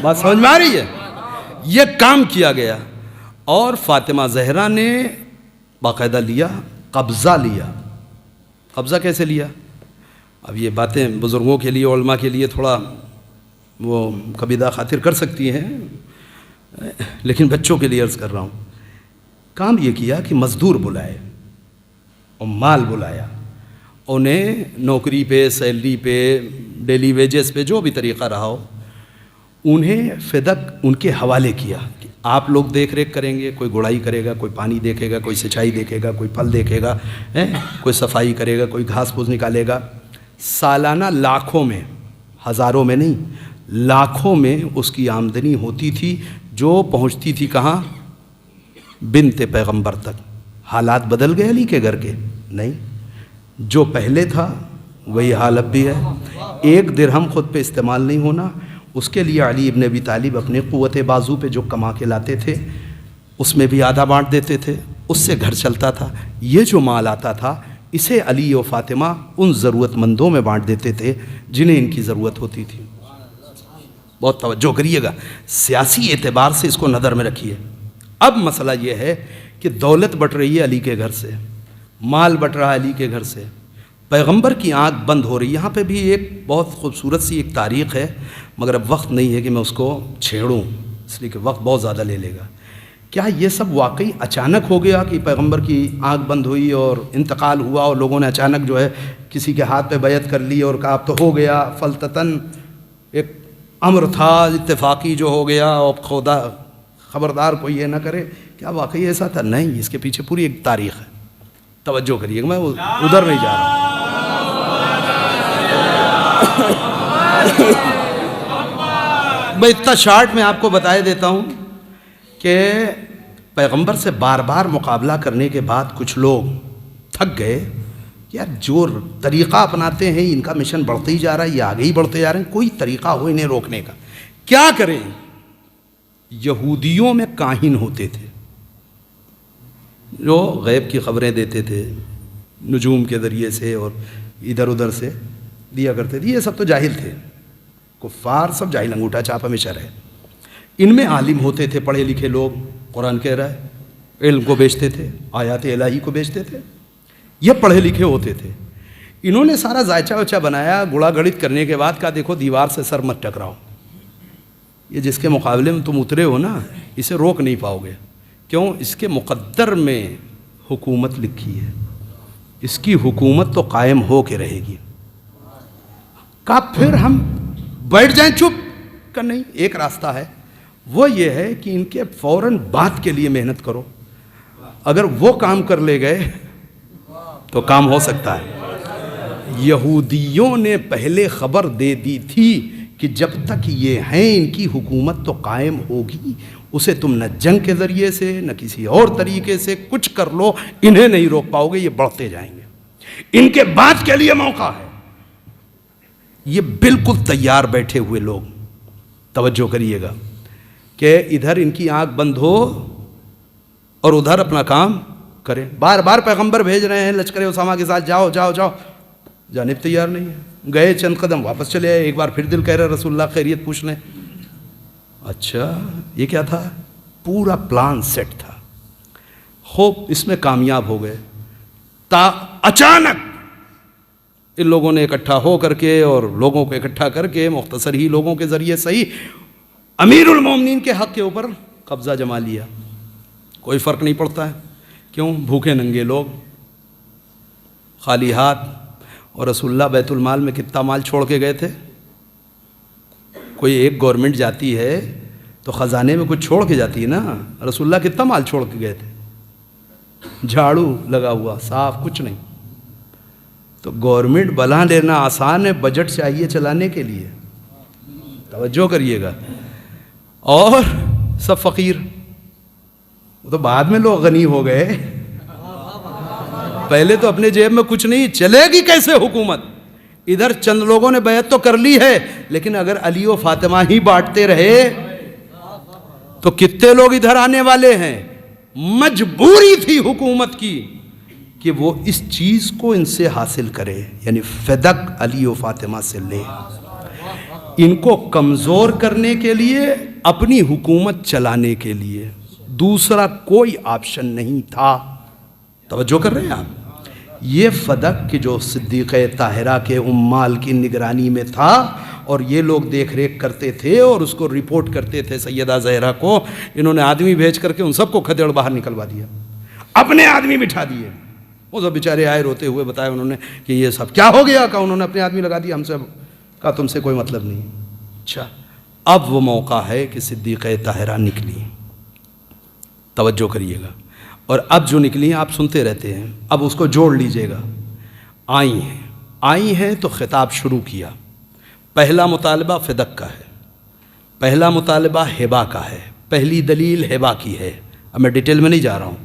بات سمجھ میں آ رہی ہے؟ یہ کام کیا گیا، اور فاطمہ زہرا نے باقاعدہ لیا، قبضہ لیا۔ قبضہ کیسے لیا؟ اب یہ باتیں بزرگوں کے لیے، علماء کے لیے تھوڑا وہ کبیدہ خاطر کر سکتی ہیں، لیکن بچوں کے لیے عرض کر رہا ہوں۔ کام یہ کیا کہ مزدور بلائے اور مال بلایا، انہیں نوکری پہ، سیلری پہ، ڈیلی ویجز پہ، جو بھی طریقہ رہا ہو، انہیں فدق ان کے حوالے کیا کہ آپ لوگ دیکھ ریکھ کریں گے، کوئی گڑائی کرے گا، کوئی پانی دیکھے گا، کوئی سچائی دیکھے گا، کوئی پھل دیکھے گا، کوئی صفائی کرے گا، کوئی گھاس پھوس نکالے گا۔ سالانہ لاکھوں میں، ہزاروں میں نہیں، لاکھوں میں اس کی آمدنی ہوتی تھی، جو پہنچتی تھی کہاں؟ بنت پیغمبر تک۔ حالات بدل گئے علی کے گھر کے؟ نہیں، جو پہلے تھا وہی حال اب بھی ہے۔ 1 درہم خود پہ استعمال نہیں ہونا، اس کے لیے علی ابن ابی طالب اپنے قوت بازو پہ جو کما کے لاتے تھے، اس میں بھی آدھا بانٹ دیتے تھے، اس سے گھر چلتا تھا۔ یہ جو مال آتا تھا، اسے علی و فاطمہ ان ضرورت مندوں میں بانٹ دیتے تھے جنہیں ان کی ضرورت ہوتی تھی۔ بہت توجہ کریے گا، سیاسی اعتبار سے اس کو نظر میں رکھیے۔ اب مسئلہ یہ ہے کہ دولت بٹ رہی ہے علی کے گھر سے، مال بٹ رہا ہے علی کے گھر سے، پیغمبر کی آنکھ بند ہو رہی ہے۔ یہاں پہ بھی ایک بہت خوبصورت سی ایک تاریخ ہے، مگر اب وقت نہیں ہے کہ میں اس کو چھیڑوں، اس لیے کہ وقت بہت زیادہ لے لے گا۔ کیا یہ سب واقعی اچانک ہو گیا کہ پیغمبر کی آنکھ بند ہوئی اور انتقال ہوا، اور لوگوں نے اچانک جو ہے کسی کے ہاتھ پہ بیعت کر لی اور کہا اب تو ہو گیا، فلتتن ایک امر تھا اتفاقی جو ہو گیا، اور خدا خبردار کوئی یہ نہ کرے؟ کیا واقعی ایسا تھا؟ نہیں، اس کے پیچھے پوری ایک تاریخ ہے۔ توجہ کریے گا، میں ادھر نہیں جا رہا۔ میں اتنا شارٹ میں آپ کو بتائے دیتا ہوں کہ پیغمبر سے بار بار مقابلہ کرنے کے بعد کچھ لوگ تھک گئے کہ یار جو طریقہ اپناتے ہیں ان کا مشن بڑھتے ہی جا رہا ہے، یہ آگے ہی بڑھتے جا رہے ہیں، کوئی طریقہ ہو انہیں روکنے کا، کیا کریں؟ یہودیوں میں کاہن ہوتے تھے جو غیب کی خبریں دیتے تھے، نجوم کے ذریعے سے اور ادھر ادھر سے دیا کرتے تھے۔ یہ سب تو جاہل تھے، کفار سب جاہل، انگوٹھا چھاپ ہمیشہ رہے۔ ان میں عالم ہوتے تھے، پڑھے لکھے لوگ، قرآن کہہ رہا ہے، علم کو بیچتے تھے، آیات الہی کو بیچتے تھے، یہ پڑھے لکھے ہوتے تھے۔ انہوں نے سارا ذائچہ وائچہ بنایا، گڑا گڑت کرنے کے بعد کہا دیکھو دیوار سے سر مت ٹکراؤ، یہ جس کے مقابلے میں تم اترے ہو نا، اسے روک نہیں پاؤ گے۔ کیوں؟ اس کے مقدر میں حکومت لکھی ہے، اس کی حکومت تو قائم ہو کے رہے گی۔ کہا پھر ہم بیٹھ جائیں چپ؟ کہ نہیں، ایک راستہ ہے، وہ یہ ہے کہ ان کے فوراً بات کے لیے محنت کرو، اگر وہ کام کر لے گئے تو کام ہو سکتا ہے۔ یہودیوں نے پہلے خبر دے دی تھی کہ جب تک یہ ہیں ان کی حکومت تو قائم ہوگی، اسے تم نہ جنگ کے ذریعے سے نہ کسی اور طریقے سے کچھ کر لو، انہیں نہیں روک پاؤ گے، یہ بڑھتے جائیں گے۔ ان کے بات کے لیے موقع ہے۔ یہ بالکل تیار بیٹھے ہوئے لوگ، توجہ کریے گا کہ ادھر ان کی آنکھ بند ہو اور ادھر اپنا کام کریں۔ بار بار پیغمبر بھیج رہے ہیں لشکر اسامہ کے ساتھ، جاؤ جاؤ جاؤ، جانب تیار نہیں ہے. گئے چند قدم واپس چلے آئے. ایک بار پھر دل کہہ رہا رسول اللہ خیریت پوچھ لیں. اچھا یہ کیا تھا؟ پورا پلان سیٹ تھا. خوب اس میں کامیاب ہو گئے. اچانک ان لوگوں نے اکٹھا ہو کر کے اور لوگوں کو اکٹھا کر کے مختصر ہی لوگوں کے ذریعے صحیح امیر المومنین کے حق کے اوپر قبضہ جما لیا. کوئی فرق نہیں پڑتا ہے. کیوں؟ بھوکے ننگے لوگ خالی ہاتھ. اور رسول اللہ بیت المال میں کتنا مال چھوڑ کے گئے تھے؟ کوئی ایک گورنمنٹ جاتی ہے تو خزانے میں کچھ چھوڑ کے جاتی ہے نا. رسول اللہ کتنا مال چھوڑ کے گئے تھے؟ جھاڑو لگا ہوا صاف, کچھ نہیں. تو گورنمنٹ بنا لینا آسان ہے, بجٹ چاہیے چلانے کے لیے. توجہ کریے گا. اور سب فقیر. وہ تو بعد میں لوگ غنی ہو گئے, پہلے تو اپنے جیب میں کچھ نہیں. چلے گی کیسے حکومت؟ ادھر چند لوگوں نے بیعت تو کر لی ہے, لیکن اگر علی و فاطمہ ہی بانٹتے رہے تو کتنے لوگ ادھر آنے والے ہیں. مجبوری تھی حکومت کی کہ وہ اس چیز کو ان سے حاصل کرے, یعنی فدق علی و فاطمہ سے لے. ان کو کمزور کرنے کے لیے, اپنی حکومت چلانے کے لیے. دوسرا کوئی آپشن نہیں تھا. توجہ کر رہے ہیں آپ؟ یہ فدق کہ جو صدیقہ طاہرہ کے مال کی نگرانی میں تھا اور یہ لوگ دیکھ ریکھ کرتے تھے اور اس کو رپورٹ کرتے تھے سیدہ زہرا کو. انہوں نے آدمی بھیج کر کے ان سب کو کھدیڑ باہر نکلوا دیا, اپنے آدمی بٹھا دیے. وہ سب بیچارے آئے روتے ہوئے, بتایا انہوں نے کہ یہ سب کیا ہو گیا. کہا انہوں نے اپنے آدمی لگا دیا, ہم سے کہا تم سے کوئی مطلب نہیں. اچھا اب وہ موقع ہے کہ صدیقہ طاہرہ نکلی. توجہ کریے گا. اور اب جو نکلی ہیں آپ سنتے رہتے ہیں, اب اس کو جوڑ لیجئے گا. آئی ہیں تو خطاب شروع کیا. پہلا مطالبہ فدق کا ہے, پہلا مطالبہ ہبا کا ہے, پہلی دلیل ہبا کی ہے. اب میں ڈیٹیل میں نہیں جا رہا ہوں.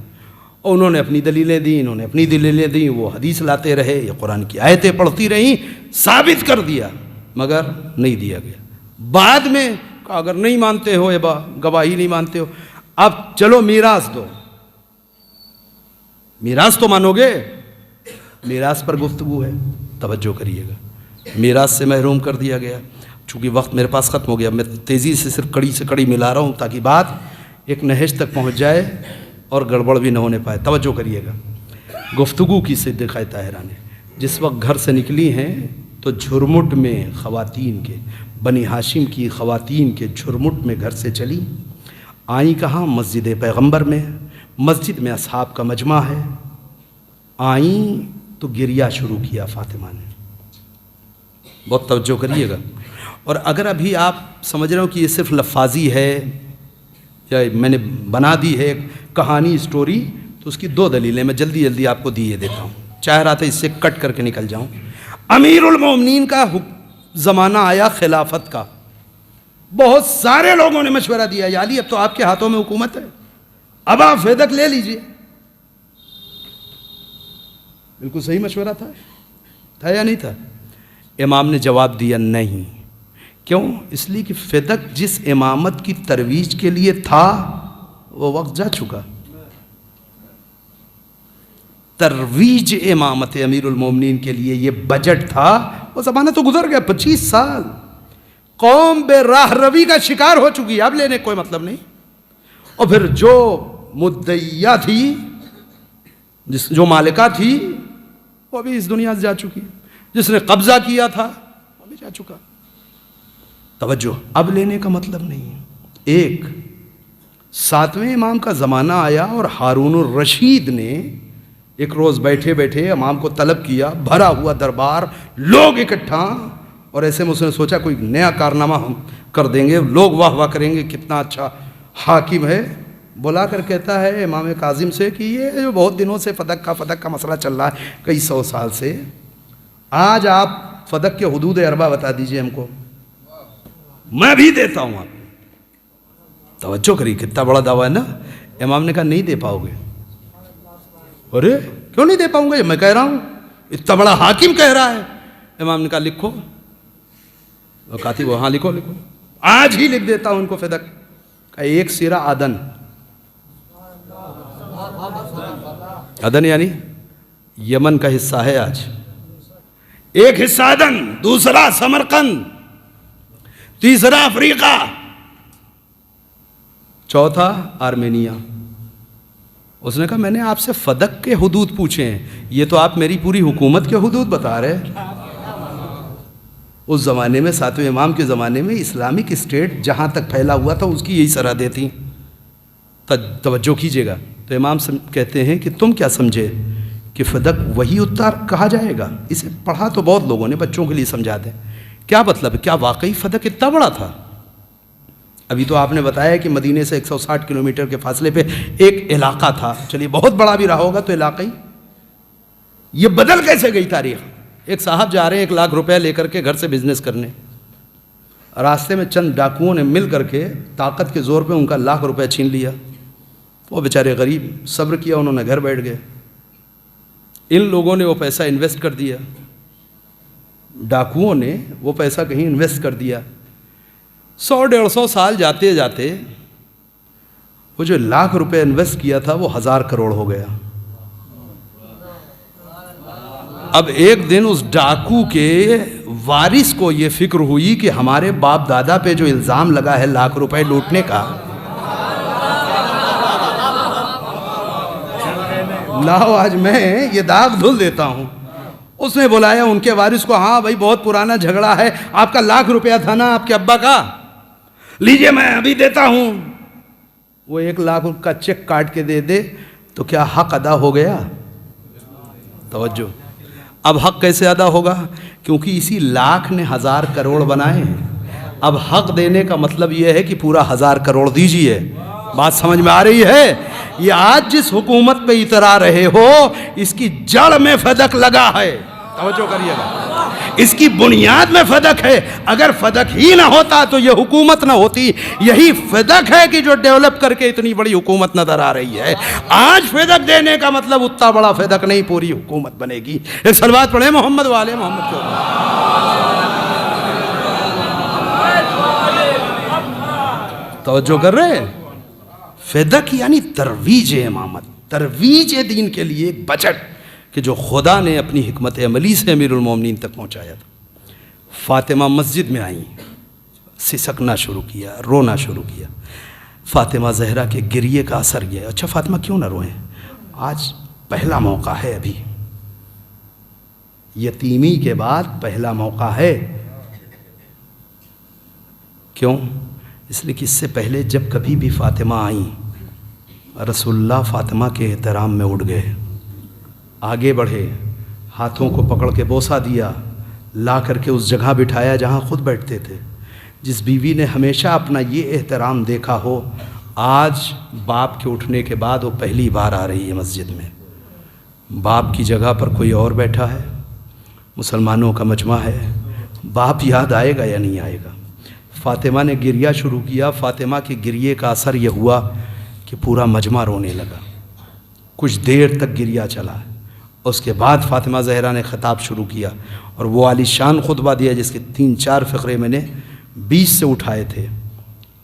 اور انہوں نے اپنی دلیلیں دیں, انہوں نے اپنی دلیلیں دیں, وہ حدیث لاتے رہے, یہ قرآن کی آیتیں پڑھتی رہیں, ثابت کر دیا, مگر نہیں دیا گیا. بعد میں کہا اگر نہیں مانتے ہو ہبا, گواہی نہیں مانتے ہو, اب چلو میراث دو. میراث تو مانو گے؟ میراث پر گفتگو ہے. توجہ کریے گا. میراث سے محروم کر دیا گیا. چونکہ وقت میرے پاس ختم ہو گیا, میں تیزی سے صرف کڑی سے کڑی ملا رہا ہوں تاکہ بات ایک نہج تک پہنچ جائے اور گڑبڑ بھی نہ ہونے پائے. توجہ کریے گا. گفتگو کی صدیقہ طاہرہ نے جس وقت گھر سے نکلی ہیں تو جھرمٹ میں خواتین کے, بنی ہاشم کی خواتین کے جھرمٹ میں گھر سے چلی. آئیں کہاں؟ مسجد پیغمبر میں. مسجد میں اصحاب کا مجمع ہے. آئیں تو گریہ شروع کیا فاطمہ نے. بہت توجہ کریے گا. اور اگر ابھی آپ سمجھ رہے ہو کہ یہ صرف لفاظی ہے یا میں نے بنا دی ہے کہانی اسٹوری, تو اس کی دو دلیلیں میں جلدی جلدی آپ کو دیے دیتا ہوں. چاہ رہا تھا اس سے کٹ کر کے نکل جاؤں. امیر المومنین کا زمانہ آیا خلافت کا. بہت سارے لوگوں نے مشورہ دیا, یا علی اب تو آپ کے ہاتھوں میں حکومت ہے, اب آپ فدق لے لیجئے. بالکل صحیح مشورہ تھا یا نہیں تھا؟ امام نے جواب دیا نہیں. کیوں؟ اس لیے کہ فدق جس امامت کی ترویج کے لیے تھا وہ وقت جا چکا. ترویج امامت امیر المومنین کے لیے یہ بجٹ تھا, وہ زمانہ تو گزر گیا. 25 سال قوم بے راہ روی کا شکار ہو چکی ہے, اب لینے کوئی مطلب نہیں. اور پھر جو مدعیہ تھی, جو مالکہ تھی, وہ بھی اس دنیا سے جا چکی. جس نے قبضہ کیا تھا وہ بھی جا چکا. توجہ, اب لینے کا مطلب نہیں. ایک 7ویں امام کا زمانہ آیا اور ہارون الرشید نے ایک روز بیٹھے بیٹھے امام کو طلب کیا, بھرا ہوا دربار, لوگ اکٹھا, اور ایسے میں اس نے سوچا کوئی نیا کارنامہ ہم کر دیں گے, لوگ واہ واہ کریں گے کتنا اچھا حاکم ہے. بلا کر کہتا ہے امام کاظم سے کہ یہ جو بہت دنوں سے فدق کا مسئلہ چل رہا ہے, کئی 100 سال سے, آج آپ فدق کے حدود اربع بتا دیجئے ہم کو, میں بھی دیتا ہوں آپ. توجہ کریے, کتنا بڑا دعویٰ ہے نا. امام نے کہا نہیں دے پاؤ گے. ارے کیوں نہیں دے پاؤں گا, میں کہہ رہا ہوں, اتنا بڑا حاکم کہہ رہا ہے. امام نے کہا لکھو. کاتب وہ, ہاں لکھو, آج ہی لکھ دیتا ہوں ان کو فدق کا. ایک سیرہ عدن, عدن یعنی یمن کا حصہ ہے آج. ایک حصہ عدن، دوسرا سمرقند، تیسرا افریقہ، چوتھا آرمینیا۔ اس نے کہا میں نے آپ سے فدق کے حدود پوچھے ہیں، یہ تو آپ میری پوری حکومت کے حدود بتا رہے ہیں۔ اس زمانے میں ساتویں امام کے زمانے میں اسلامک اسٹیٹ جہاں تک پھیلا ہوا تھا اس کی یہی سرحدیں تھیں۔ توجہ کیجئے گا، تو امام کہتے ہیں کہ تم کیا سمجھے کہ فدق وہی اتار کہا جائے گا؟ اسے پڑھا تو بہت لوگوں نے، بچوں کے لیے سمجھا دیں کیا مطلب ہے، کیا واقعی فدق اتنا بڑا تھا؟ ابھی تو آپ نے بتایا کہ مدینے سے 160 کلومیٹر کے فاصلے پہ ایک علاقہ تھا، چلیے بہت بڑا بھی رہا ہوگا تو علاقہ ہی، یہ بدل کیسے گئی تاریخ؟ ایک صاحب جا رہے ہیں 1 لاکھ روپے لے کر کے گھر سے بزنس کرنے، راستے میں چند ڈاکوؤں نے مل کر کے طاقت کے زور پہ ان کا 1 لاکھ روپے چھین لیا۔ وہ بیچارے غریب صبر کیا، انہوں نے گھر بیٹھ گئے۔ ان لوگوں نے وہ پیسہ انویسٹ کر دیا، ڈاکوؤں نے وہ پیسہ کہیں انویسٹ کر دیا۔ 100-150 سال جاتے جاتے وہ جو 1 لاکھ روپے انویسٹ کیا تھا وہ 1000 کروڑ ہو گیا۔ اب ایک دن اس ڈاکو کے وارث کو یہ فکر ہوئی کہ ہمارے باپ دادا پہ جو الزام لگا ہے 1 لاکھ روپے لوٹنے کا، لاؤ آج میں یہ داغ دھل دیتا ہوں۔ اس نے بلایا ان کے وارث کو، ہاں بھائی بہت پرانا جھگڑا ہے، آپ کا 1 لاکھ روپیہ تھا نا آپ کے ابا کا، لیجئے میں ابھی دیتا ہوں۔ وہ 1 لاکھ کا چیک کاٹ کے دے دے تو کیا حق ادا ہو گیا؟ توجہ، اب حق کیسے ادا ہوگا؟ کیونکہ اسی 1 لاکھ نے 1000 کروڑ بنائے ہیں۔ اب حق دینے کا مطلب یہ ہے کہ پورا 1000 کروڑ دیجئے۔ بات سمجھ میں آ رہی ہے؟ یہ آج جس حکومت پہ اترا رہے ہو اس کی جڑ میں فدق لگا ہے، توجہ کریے گا، اس کی بنیاد میں فدق ہے۔ اگر فدق ہی نہ ہوتا تو یہ حکومت نہ ہوتی۔ یہی فدق ہے کہ جو ڈیولپ کر کے اتنی بڑی حکومت نظر آ رہی ہے۔ آج فدق دینے کا مطلب اتنا بڑا فدق نہیں، پوری حکومت بنے گی۔ ایک صلوات پڑھیں محمد والے محمد کے اوپر۔ توجہ کر رہے ہیں؟ فدق یعنی ترویج امامت، ترویج دین کے لیے ایک بجٹ کہ جو خدا نے اپنی حکمت عملی سے امیر المومنین تک پہنچایا تھا۔ فاطمہ مسجد میں آئیں، سسکنا شروع کیا، رونا شروع کیا۔ فاطمہ زہرا کے گریے کا اثر یہ ہے۔ اچھا فاطمہ کیوں نہ روئیں؟ آج پہلا موقع ہے، ابھی یتیمی کے بعد پہلا موقع ہے۔ کیوں؟ اس لیے کہ اس سے پہلے جب کبھی بھی فاطمہ آئیں رسول اللہ فاطمہ کے احترام میں اٹھ گئے، آگے بڑھے، ہاتھوں کو پکڑ کے بوسہ دیا، لا کر کے اس جگہ بٹھایا جہاں خود بیٹھتے تھے۔ جس بیوی نے ہمیشہ اپنا یہ احترام دیکھا ہو، آج باپ کے اٹھنے کے بعد وہ پہلی بار آ رہی ہے مسجد میں۔ باپ کی جگہ پر کوئی اور بیٹھا ہے، مسلمانوں کا مجمع ہے، باپ یاد آئے گا یا نہیں آئے گا؟ فاطمہ نے گریہ شروع کیا۔ فاطمہ کے گریے کا اثر یہ ہوا کہ پورا مجمع رونے لگا، کچھ دیر تک گریہ چلا۔ اس کے بعد فاطمہ زہرا نے خطاب شروع کیا اور وہ عالی شان خطبہ دیا جس کے 3-4 فقرے میں نے 20 سے اٹھائے تھے،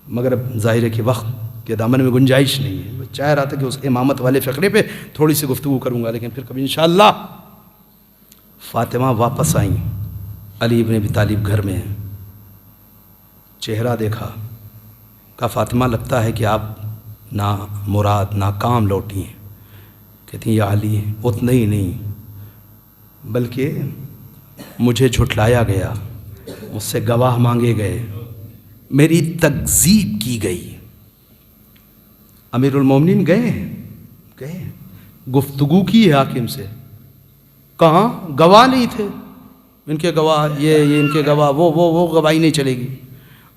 مگر اب ظاہر ہے کہ وقت کے دامن میں گنجائش نہیں ہے۔ میں چاہ رہا تھا کہ اس امامت والے فقرے پہ تھوڑی سی گفتگو کروں گا، لیکن پھر کبھی انشاءاللہ۔ فاطمہ واپس آئیں، علی ابن ابی طالب گھر میں ہیں، چہرہ دیکھا، کہا فاطمہ لگتا ہے کہ آپ نا مراد ناکام لوٹی ہیں۔ کہتی ہیں یا علی اتنا ہی نہیں بلکہ مجھے جھٹلایا گیا، مجھ سے گواہ مانگے گئے، میری تکذیب کی گئی۔ امیر المومنین گئے گفتگو کی ہے حاکم سے، کہاں گواہ نہیں تھے، ان کے گواہ یہ ان کے گواہ وہ گواہی نہیں چلے گی۔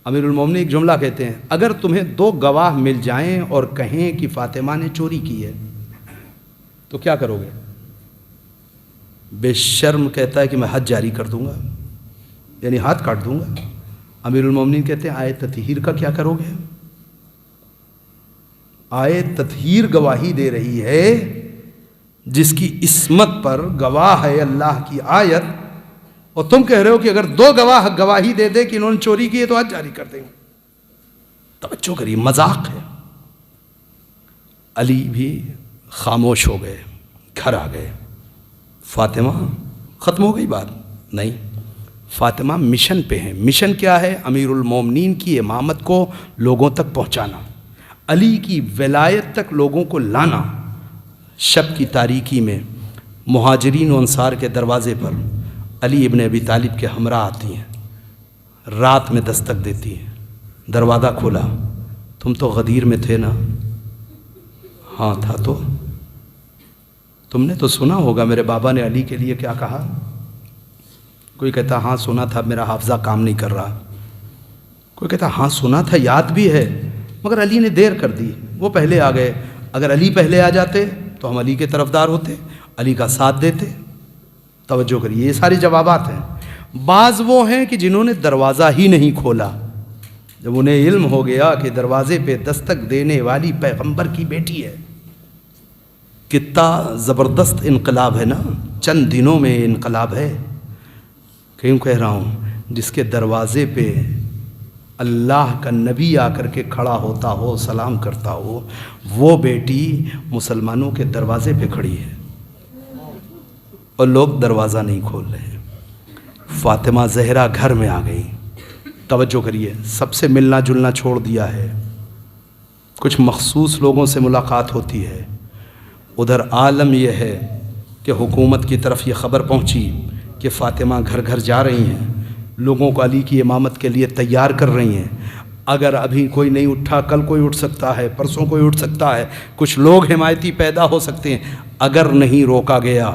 امیر المومنین ایک جملہ کہتے ہیں، اگر تمہیں 2 گواہ مل جائیں اور کہیں کہ فاطمہ نے چوری کی ہے تو کیا کرو گے؟ بے شرم کہتا ہے کہ میں حد جاری کر دوں گا، یعنی ہاتھ کاٹ دوں گا۔ امیر المومنین کہتے ہیں آئے تطہیر کا کیا کرو گے؟ آئے تطہیر گواہی دے رہی ہے جس کی عصمت پر گواہ ہے اللہ کی آیت، اور تم کہہ رہے ہو کہ اگر 2 گواہ گواہی دے دے کہ انہوں نے چوری کی ہے تو حد جاری کر دیں گے۔ توجہ کریے، مذاق ہے۔ علی بھی خاموش ہو گئے، گھر آ گئے۔ فاطمہ ختم ہو گئی بات، نہیں، فاطمہ مشن پہ ہیں۔ مشن کیا ہے؟ امیر المومنین کی امامت کو لوگوں تک پہنچانا، علی کی ولایت تک لوگوں کو لانا۔ شب کی تاریکی میں مہاجرین و انصار کے دروازے پر علی ابن ابی طالب کے ہمراہ آتی ہیں، رات میں دستک دیتی ہیں، دروازہ کھولا، تم تو غدیر میں تھے نا؟ ہاں تھا۔ تو تم نے تو سنا ہوگا میرے بابا نے علی کے لیے کیا کہا؟ کوئی کہتا ہاں سنا تھا، میرا حافظہ کام نہیں کر رہا۔ کوئی کہتا ہاں سنا تھا، یاد بھی ہے، مگر علی نے دیر کر دی، وہ پہلے آ گئے۔ اگر علی پہلے آ جاتے تو ہم علی کے طرفدار ہوتے، علی کا ساتھ دیتے۔ توجہ کریے، یہ سارے جوابات ہیں۔ بعض وہ ہیں کہ جنہوں نے دروازہ ہی نہیں کھولا، جب انہیں علم ہو گیا کہ دروازے پہ دستک دینے والی پیغمبر کی بیٹی ہے۔ کتنا زبردست انقلاب ہے نا، چند دنوں میں انقلاب ہے۔ کیوں کہہ رہا ہوں؟ جس کے دروازے پہ اللہ کا نبی آ کر کے کھڑا ہوتا ہو، سلام کرتا ہو، وہ بیٹی مسلمانوں کے دروازے پہ کھڑی ہے اور لوگ دروازہ نہیں کھول رہے۔ فاطمہ زہرا گھر میں آ گئی۔ توجہ کریے، سب سے ملنا جلنا چھوڑ دیا ہے، کچھ مخصوص لوگوں سے ملاقات ہوتی ہے۔ ادھر عالم یہ ہے کہ حکومت کی طرف یہ خبر پہنچی کہ فاطمہ گھر گھر جا رہی ہیں، لوگوں کو علی کی امامت کے لیے تیار کر رہی ہیں۔ اگر ابھی کوئی نہیں اٹھا، کل کوئی اٹھ سکتا ہے، پرسوں کوئی اٹھ سکتا ہے، کچھ لوگ حمایتی پیدا ہو سکتے ہیں۔ اگر نہیں روکا گیا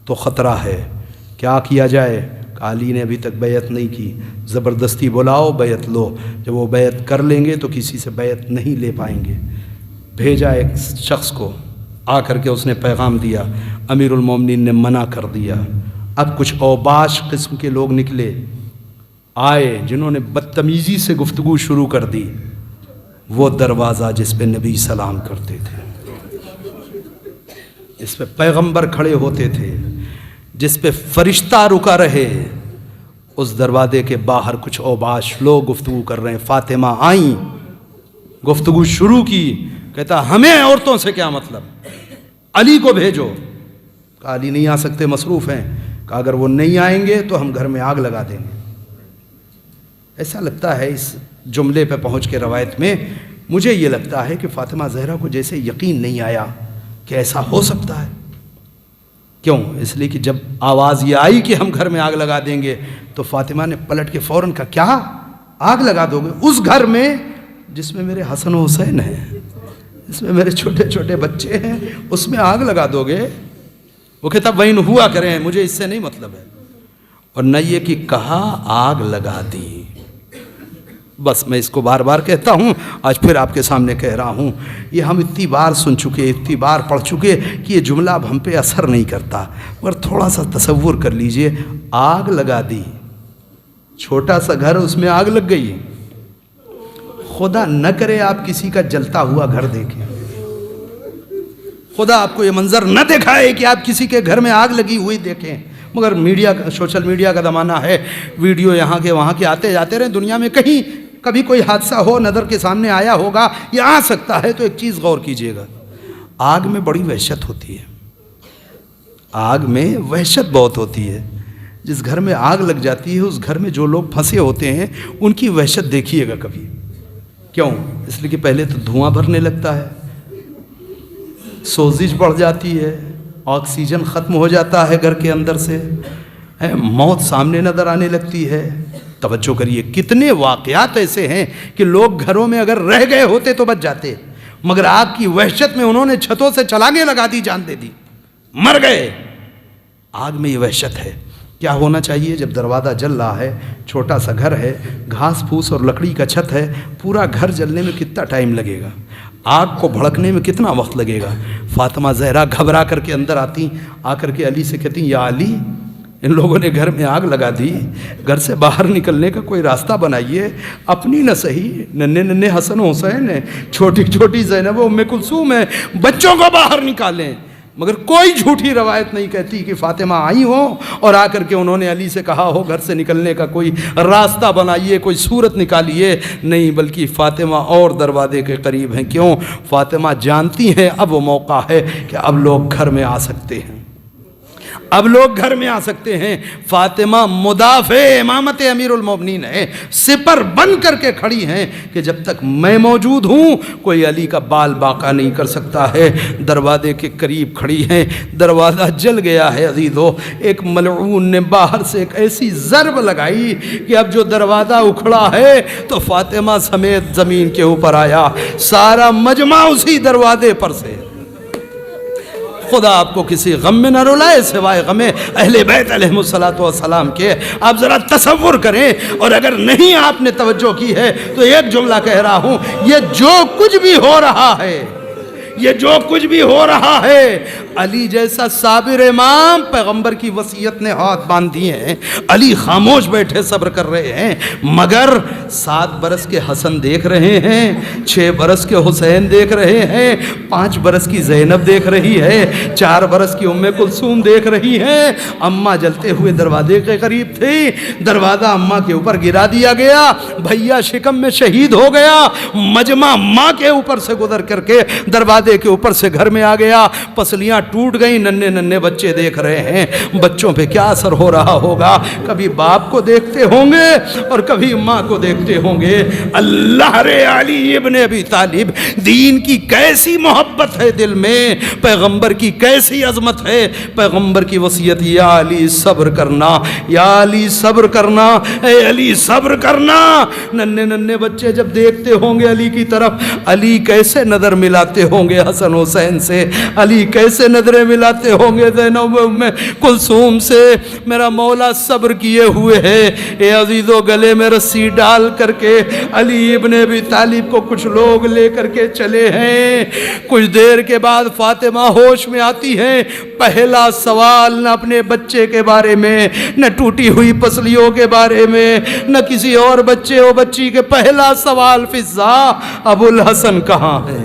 تو خطرہ ہے۔ کیا کیا جائے؟ علی نے ابھی تک بیعت نہیں کی، زبردستی بلاؤ، بیعت لو۔ جب وہ بیعت کر لیں گے تو کسی سے بیعت نہیں لے پائیں گے۔ بھیجا ایک شخص کو، آ کر کے اس نے پیغام دیا، امیر المومنین نے منع کر دیا۔ اب کچھ اوباش قسم کے لوگ نکلے، آئے، جنہوں نے بدتمیزی سے گفتگو شروع کر دی۔ وہ دروازہ جس پہ نبی سلام کرتے تھے، جس پہ پیغمبر کھڑے ہوتے تھے، جس پہ فرشتہ رکا رہے، اس دروازے کے باہر کچھ اوباش لوگ گفتگو کر رہے ہیں۔ فاطمہ آئیں، گفتگو شروع کی، کہتا ہمیں عورتوں سے کیا مطلب، علی کو بھیجو۔ کہا علی نہیں آ سکتے، مصروف ہیں۔ کہا اگر وہ نہیں آئیں گے تو ہم گھر میں آگ لگا دیں گے۔ ایسا لگتا ہے اس جملے پہ پہنچ کے روایت میں، مجھے یہ لگتا ہے کہ فاطمہ زہرا کو جیسے یقین نہیں آیا کہ ایسا ہو سکتا ہے۔ کیوں؟ اس لیے کہ جب آواز یہ آئی کہ ہم گھر میں آگ لگا دیں گے تو فاطمہ نے پلٹ کے فوراً کہا کیا آگ لگا دو گے؟ اس گھر میں جس میں میرے حسن و حسین ہیں، جس میں میرے چھوٹے چھوٹے بچے ہیں، اس میں آگ لگا دو گے؟ وہ کہتا وین ہوا کریں، مجھے اس سے نہیں مطلب ہے۔ اور نہ یہ کہ کہا آگ لگا دی۔ بس میں اس کو بار بار کہتا ہوں، آج پھر آپ کے سامنے کہہ رہا ہوں، یہ ہم اتنی بار سن چکے، اتنی بار پڑھ چکے کہ یہ جملہ اب ہم پہ اثر نہیں کرتا۔ مگر تھوڑا سا تصور کر لیجئے، آگ لگا دی، چھوٹا سا گھر، اس میں آگ لگ گئی۔ خدا نہ کرے آپ کسی کا جلتا ہوا گھر دیکھیں، خدا آپ کو یہ منظر نہ دکھائے کہ آپ کسی کے گھر میں آگ لگی ہوئی دیکھیں۔ مگر میڈیا، سوشل میڈیا کا زمانہ ہے، ویڈیو یہاں کے وہاں کے آتے جاتے رہے۔ دنیا میں کہیں کبھی کوئی حادثہ ہو، نظر کے سامنے آیا ہوگا یا آ سکتا ہے، تو ایک چیز غور کیجئے گا، آگ میں بڑی وحشت ہوتی ہے، آگ میں وحشت بہت ہوتی ہے۔ جس گھر میں آگ لگ جاتی ہے، اس گھر میں جو لوگ پھنسے ہوتے ہیں، ان کی وحشت دیکھیے گا کبھی۔ کیوں؟ اس لیے کہ پہلے تو دھواں بھرنے لگتا ہے، سوزش بڑھ جاتی ہے، آکسیجن ختم ہو جاتا ہے گھر کے اندر سے، موت سامنے نظر آنے لگتی ہے۔ توجہ کریے، کتنے واقعات ایسے ہیں کہ لوگ گھروں میں اگر رہ گئے ہوتے تو بچ جاتے، مگر آگ کی وحشت میں انہوں نے چھتوں سے چھلانگیں لگا دی، جان دے دی، مر گئے۔ آگ میں یہ وحشت ہے۔ کیا ہونا چاہیے جب دروازہ جل رہا ہے، چھوٹا سا گھر ہے، گھاس پھوس اور لکڑی کا چھت ہے، پورا گھر جلنے میں کتنا ٹائم لگے گا، آگ کو بھڑکنے میں کتنا وقت لگے گا؟ فاطمہ زہرا گھبرا کر کے اندر آتی، آ کر کے علی سے کہتی یا علی، ان لوگوں نے گھر میں آگ لگا دی، گھر سے باہر نکلنے کا کوئی راستہ بنائیے، اپنی نہ صحیح، ننھے ننھے حسن و حسین ہیں، چھوٹی چھوٹی زینب و ام کلثوم ہیں، بچوں کو باہر نکالیں۔ مگر کوئی جھوٹی روایت نہیں کہتی کہ فاطمہ آئی ہو اور آ کر کے انہوں نے علی سے کہا ہو گھر سے نکلنے کا کوئی راستہ بنائیے، کوئی صورت نکالیے، نہیں، بلکہ فاطمہ اور دروازے کے قریب ہیں۔ کیوں؟ فاطمہ جانتی ہیں اب وہ موقع ہے کہ اب لوگ گھر میں آ سکتے ہیں، اب لوگ گھر میں آ سکتے ہیں. فاطمہ مدافع امامت امیر المومنین ہے, سپر بن کر کے کھڑی ہیں کہ جب تک میں موجود ہوں کوئی علی کا بال باقا نہیں کر سکتا ہے. دروازے کے قریب کھڑی ہیں, دروازہ جل گیا ہے عزیزو. ایک ملعون نے باہر سے ایک ایسی ضرب لگائی کہ اب جو دروازہ اکھڑا ہے تو فاطمہ سمیت زمین کے اوپر آیا. سارا مجمع اسی دروازے پر سے. خدا آپ کو کسی غم میں نہ رلائے سوائے غم اہل بیت علیہ السلام کے. آپ ذرا تصور کریں, اور اگر نہیں آپ نے توجہ کی ہے تو ایک جملہ کہہ رہا ہوں, یہ جو کچھ بھی ہو رہا ہے, یہ جو کچھ بھی ہو رہا ہے, علی جیسا صابر امام پیغمبر کی وصیت نے ہاتھ باندھ دیے ہیں. علی خاموش بیٹھے صبر کر رہے ہیں, مگر 7 برس کے حسن دیکھ رہے ہیں, 6 برس کے حسین دیکھ رہے ہیں, 5 برس کی زینب دیکھ رہی ہے, 4 برس کی ام کلثوم دیکھ رہی ہیں. اماں جلتے ہوئے دروازے کے قریب تھی, دروازہ اماں کے اوپر گرا دیا گیا, بھیا شکم میں شہید ہو گیا. مجمع ماں کے اوپر سے گزر کر کے دروازے کے اوپر سے گھر میں آ گیا. پسلیاں ٹوٹ گئی, ننھے ننھے بچے دیکھ رہے ہیں. بچوں پہ کیا اثر ہو رہا ہوگا, کبھی باپ کو دیکھتے ہوں گے اور کبھی ماں کو دیکھتے ہوں گے. اللہ رے علی ابن ابی طالب, دین کی کیسی محبت ہے دل میں, پیغمبر کی کیسی عظمت ہے. پیغمبر کی وصیت, یا علی صبر کرنا, یا علی صبر کرنا, اے علی صبر کرنا. ننھے ننھے بچے جب دیکھتے ہوں گے علی کی طرف, علی کیسے نظر ملاتے ہوں گے حسن حسین سے, علی کیسے نظریں ملاتے ہوں گے زینب میں کلثوم سے. میرا مولا صبر کیے ہوئے ہے. اے عزیزو, گلے میں رسی ڈال کر کے علی ابن ابی طالب کو کچھ لوگ لے کر کے چلے ہیں. کچھ دیر کے بعد فاطمہ ہوش میں آتی ہیں. پہلا سوال نہ اپنے بچے کے بارے میں, نہ ٹوٹی ہوئی پسلیوں کے بارے میں, نہ کسی اور بچے و بچی کے. پہلا سوال, فضا ابو الحسن کہاں ہے,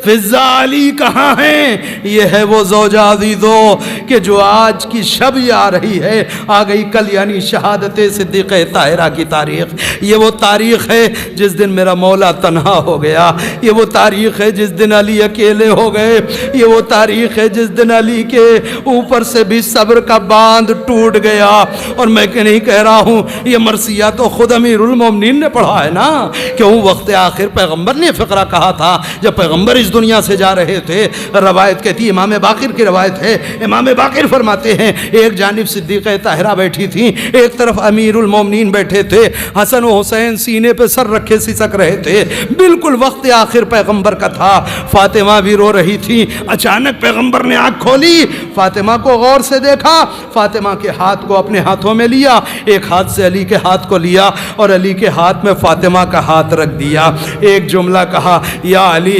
فضا علی کہاں ہیں. یہ ہے وہ زوجہ عزیزو کہ جو آج کی شب آ رہی ہے, آ گئی کل, یعنی شہادت صدیقہ طاہرہ کی تاریخ. یہ وہ تاریخ ہے جس دن میرا مولا تنہا ہو گیا, یہ وہ تاریخ ہے جس دن علی اکیلے ہو گئے, یہ وہ تاریخ ہے جس دن علی کے اوپر سے بھی صبر کا باندھ ٹوٹ گیا. اور میں نہیں کہہ رہا ہوں, یہ مرثیہ تو خود امیر المومنین نے پڑھا ہے نا. کیوں وقت آخر پیغمبر نے فقرہ کہا تھا جب پیغمبر اس دنیا سے جا رہے تھے. روایت کہتی, امام باقر کی روایت ہے, امام باقر فرماتے ہیں ایک جانب صدیقہ طاہرہ بیٹھی تھیں, ایک طرف امیر المومنین بیٹھے تھے. حسن و حسین سینے پہ سر رکھے سسک رہے تھے. بالکل وقت آخر پیغمبر کا تھا. فاطمہ بھی رو رہی تھی. اچانک پیغمبر نے آنکھ کھولی, فاطمہ کو غور سے دیکھا, فاطمہ کے ہاتھ کو اپنے ہاتھوں میں لیا, ایک ہاتھ سے علی کے ہاتھ کو لیا اور علی کے ہاتھ میں فاطمہ کا ہاتھ رکھ دیا. ایک جملہ کہا, یا علی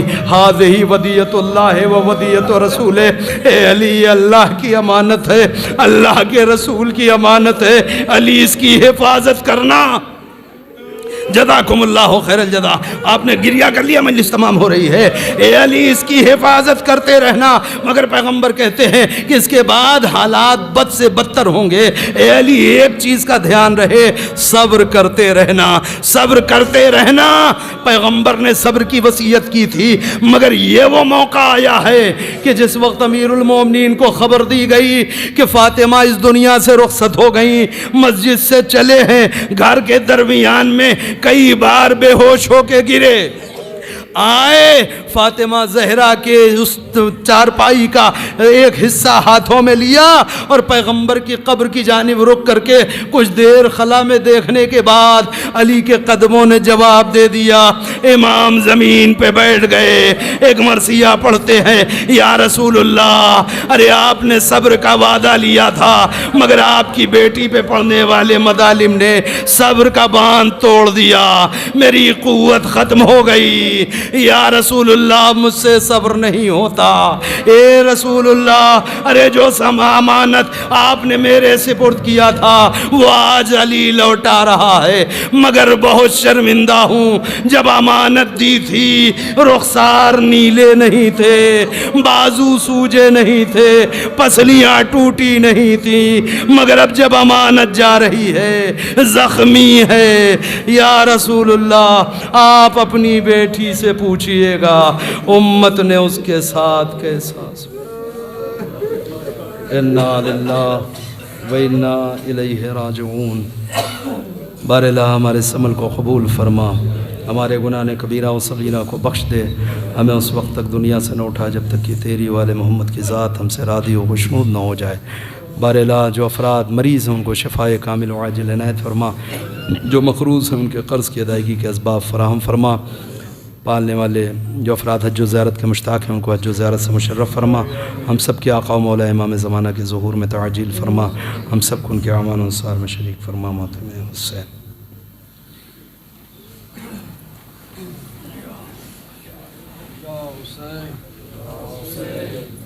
ہی ودیت اللہ و ودیت رسول. اے علی, اللہ کی امانت ہے, اللہ کے رسول کی امانت ہے, علی اس کی حفاظت کرنا. جزاکم اللہ خیر الجزا. آپ نے گریہ کر لیا, مجلس تمام ہو رہی ہے. اے علی اس کی حفاظت کرتے رہنا. مگر پیغمبر کہتے ہیں کہ اس کے بعد حالات بد سے بدتر ہوں گے. اے علی ایک چیز کا دھیان رہے, صبر کرتے رہنا, صبر کرتے رہنا. پیغمبر نے صبر کی وصیت کی تھی, مگر یہ وہ موقع آیا ہے کہ جس وقت امیر المومنین کو خبر دی گئی کہ فاطمہ اس دنیا سے رخصت ہو گئیں, مسجد سے چلے ہیں, گھر کے درمیان میں کئی بار بے ہوش ہو کے گرے. آئے فاطمہ زہرا کے اس چارپائی کا ایک حصہ ہاتھوں میں لیا اور پیغمبر کی قبر کی جانب رک کر کے کچھ دیر خلا میں دیکھنے کے بعد علی کے قدموں نے جواب دے دیا. امام زمین پہ بیٹھ گئے. ایک مرثیہ پڑھتے ہیں, یا رسول اللہ, ارے آپ نے صبر کا وعدہ لیا تھا, مگر آپ کی بیٹی پہ پڑھنے والے مظالم نے صبر کا باندھ توڑ دیا, میری قوت ختم ہو گئی. یا رسول اللہ, مجھ سے صبر نہیں ہوتا. اے رسول اللہ, ارے جو امانت آپ نے میرے سپرد کیا تھا وہ آج علی لوٹا رہا ہے, مگر بہت شرمندہ ہوں. جب امانت دی تھی رخسار نیلے نہیں تھے, بازو سوجے نہیں تھے, پسلیاں ٹوٹی نہیں تھی, مگر اب جب امانت جا رہی ہے زخمی ہے. یا رسول اللہ, آپ اپنی بیٹی سے پوچھئے گا امت نے اس کے ساتھ کیسا. انا للہ و انا الیہ راجعون۔ بار الہ ہمارے اس عمل کو قبول فرما، ہمارے گناہ کبیرہ و صغیرہ کو بخش دے، ہمیں اس وقت تک دنیا سے نہ اٹھا جب تک کہ تیری والے محمد کی ذات ہم سے راضی و خوشنود نہ ہو جائے۔ بار الہ جو افراد مریض ہیں ان کو شفائے کامل و عاجل عنایت فرما، جو مقروض ہیں ان کے قرض کی ادائیگی کے اسباب فراہم فرما، پالنے والے جو افراد حج و زیارت کے مشتاق ہیں ان کو حج و زیارت سے مشرف فرما، ہم سب کے آقا و مولا امام زمانہ کے ظہور میں تعجیل فرما، ہم سب کو ان کے اعمال و انصار میں شریک فرما۔ ماتم حسین یا حسین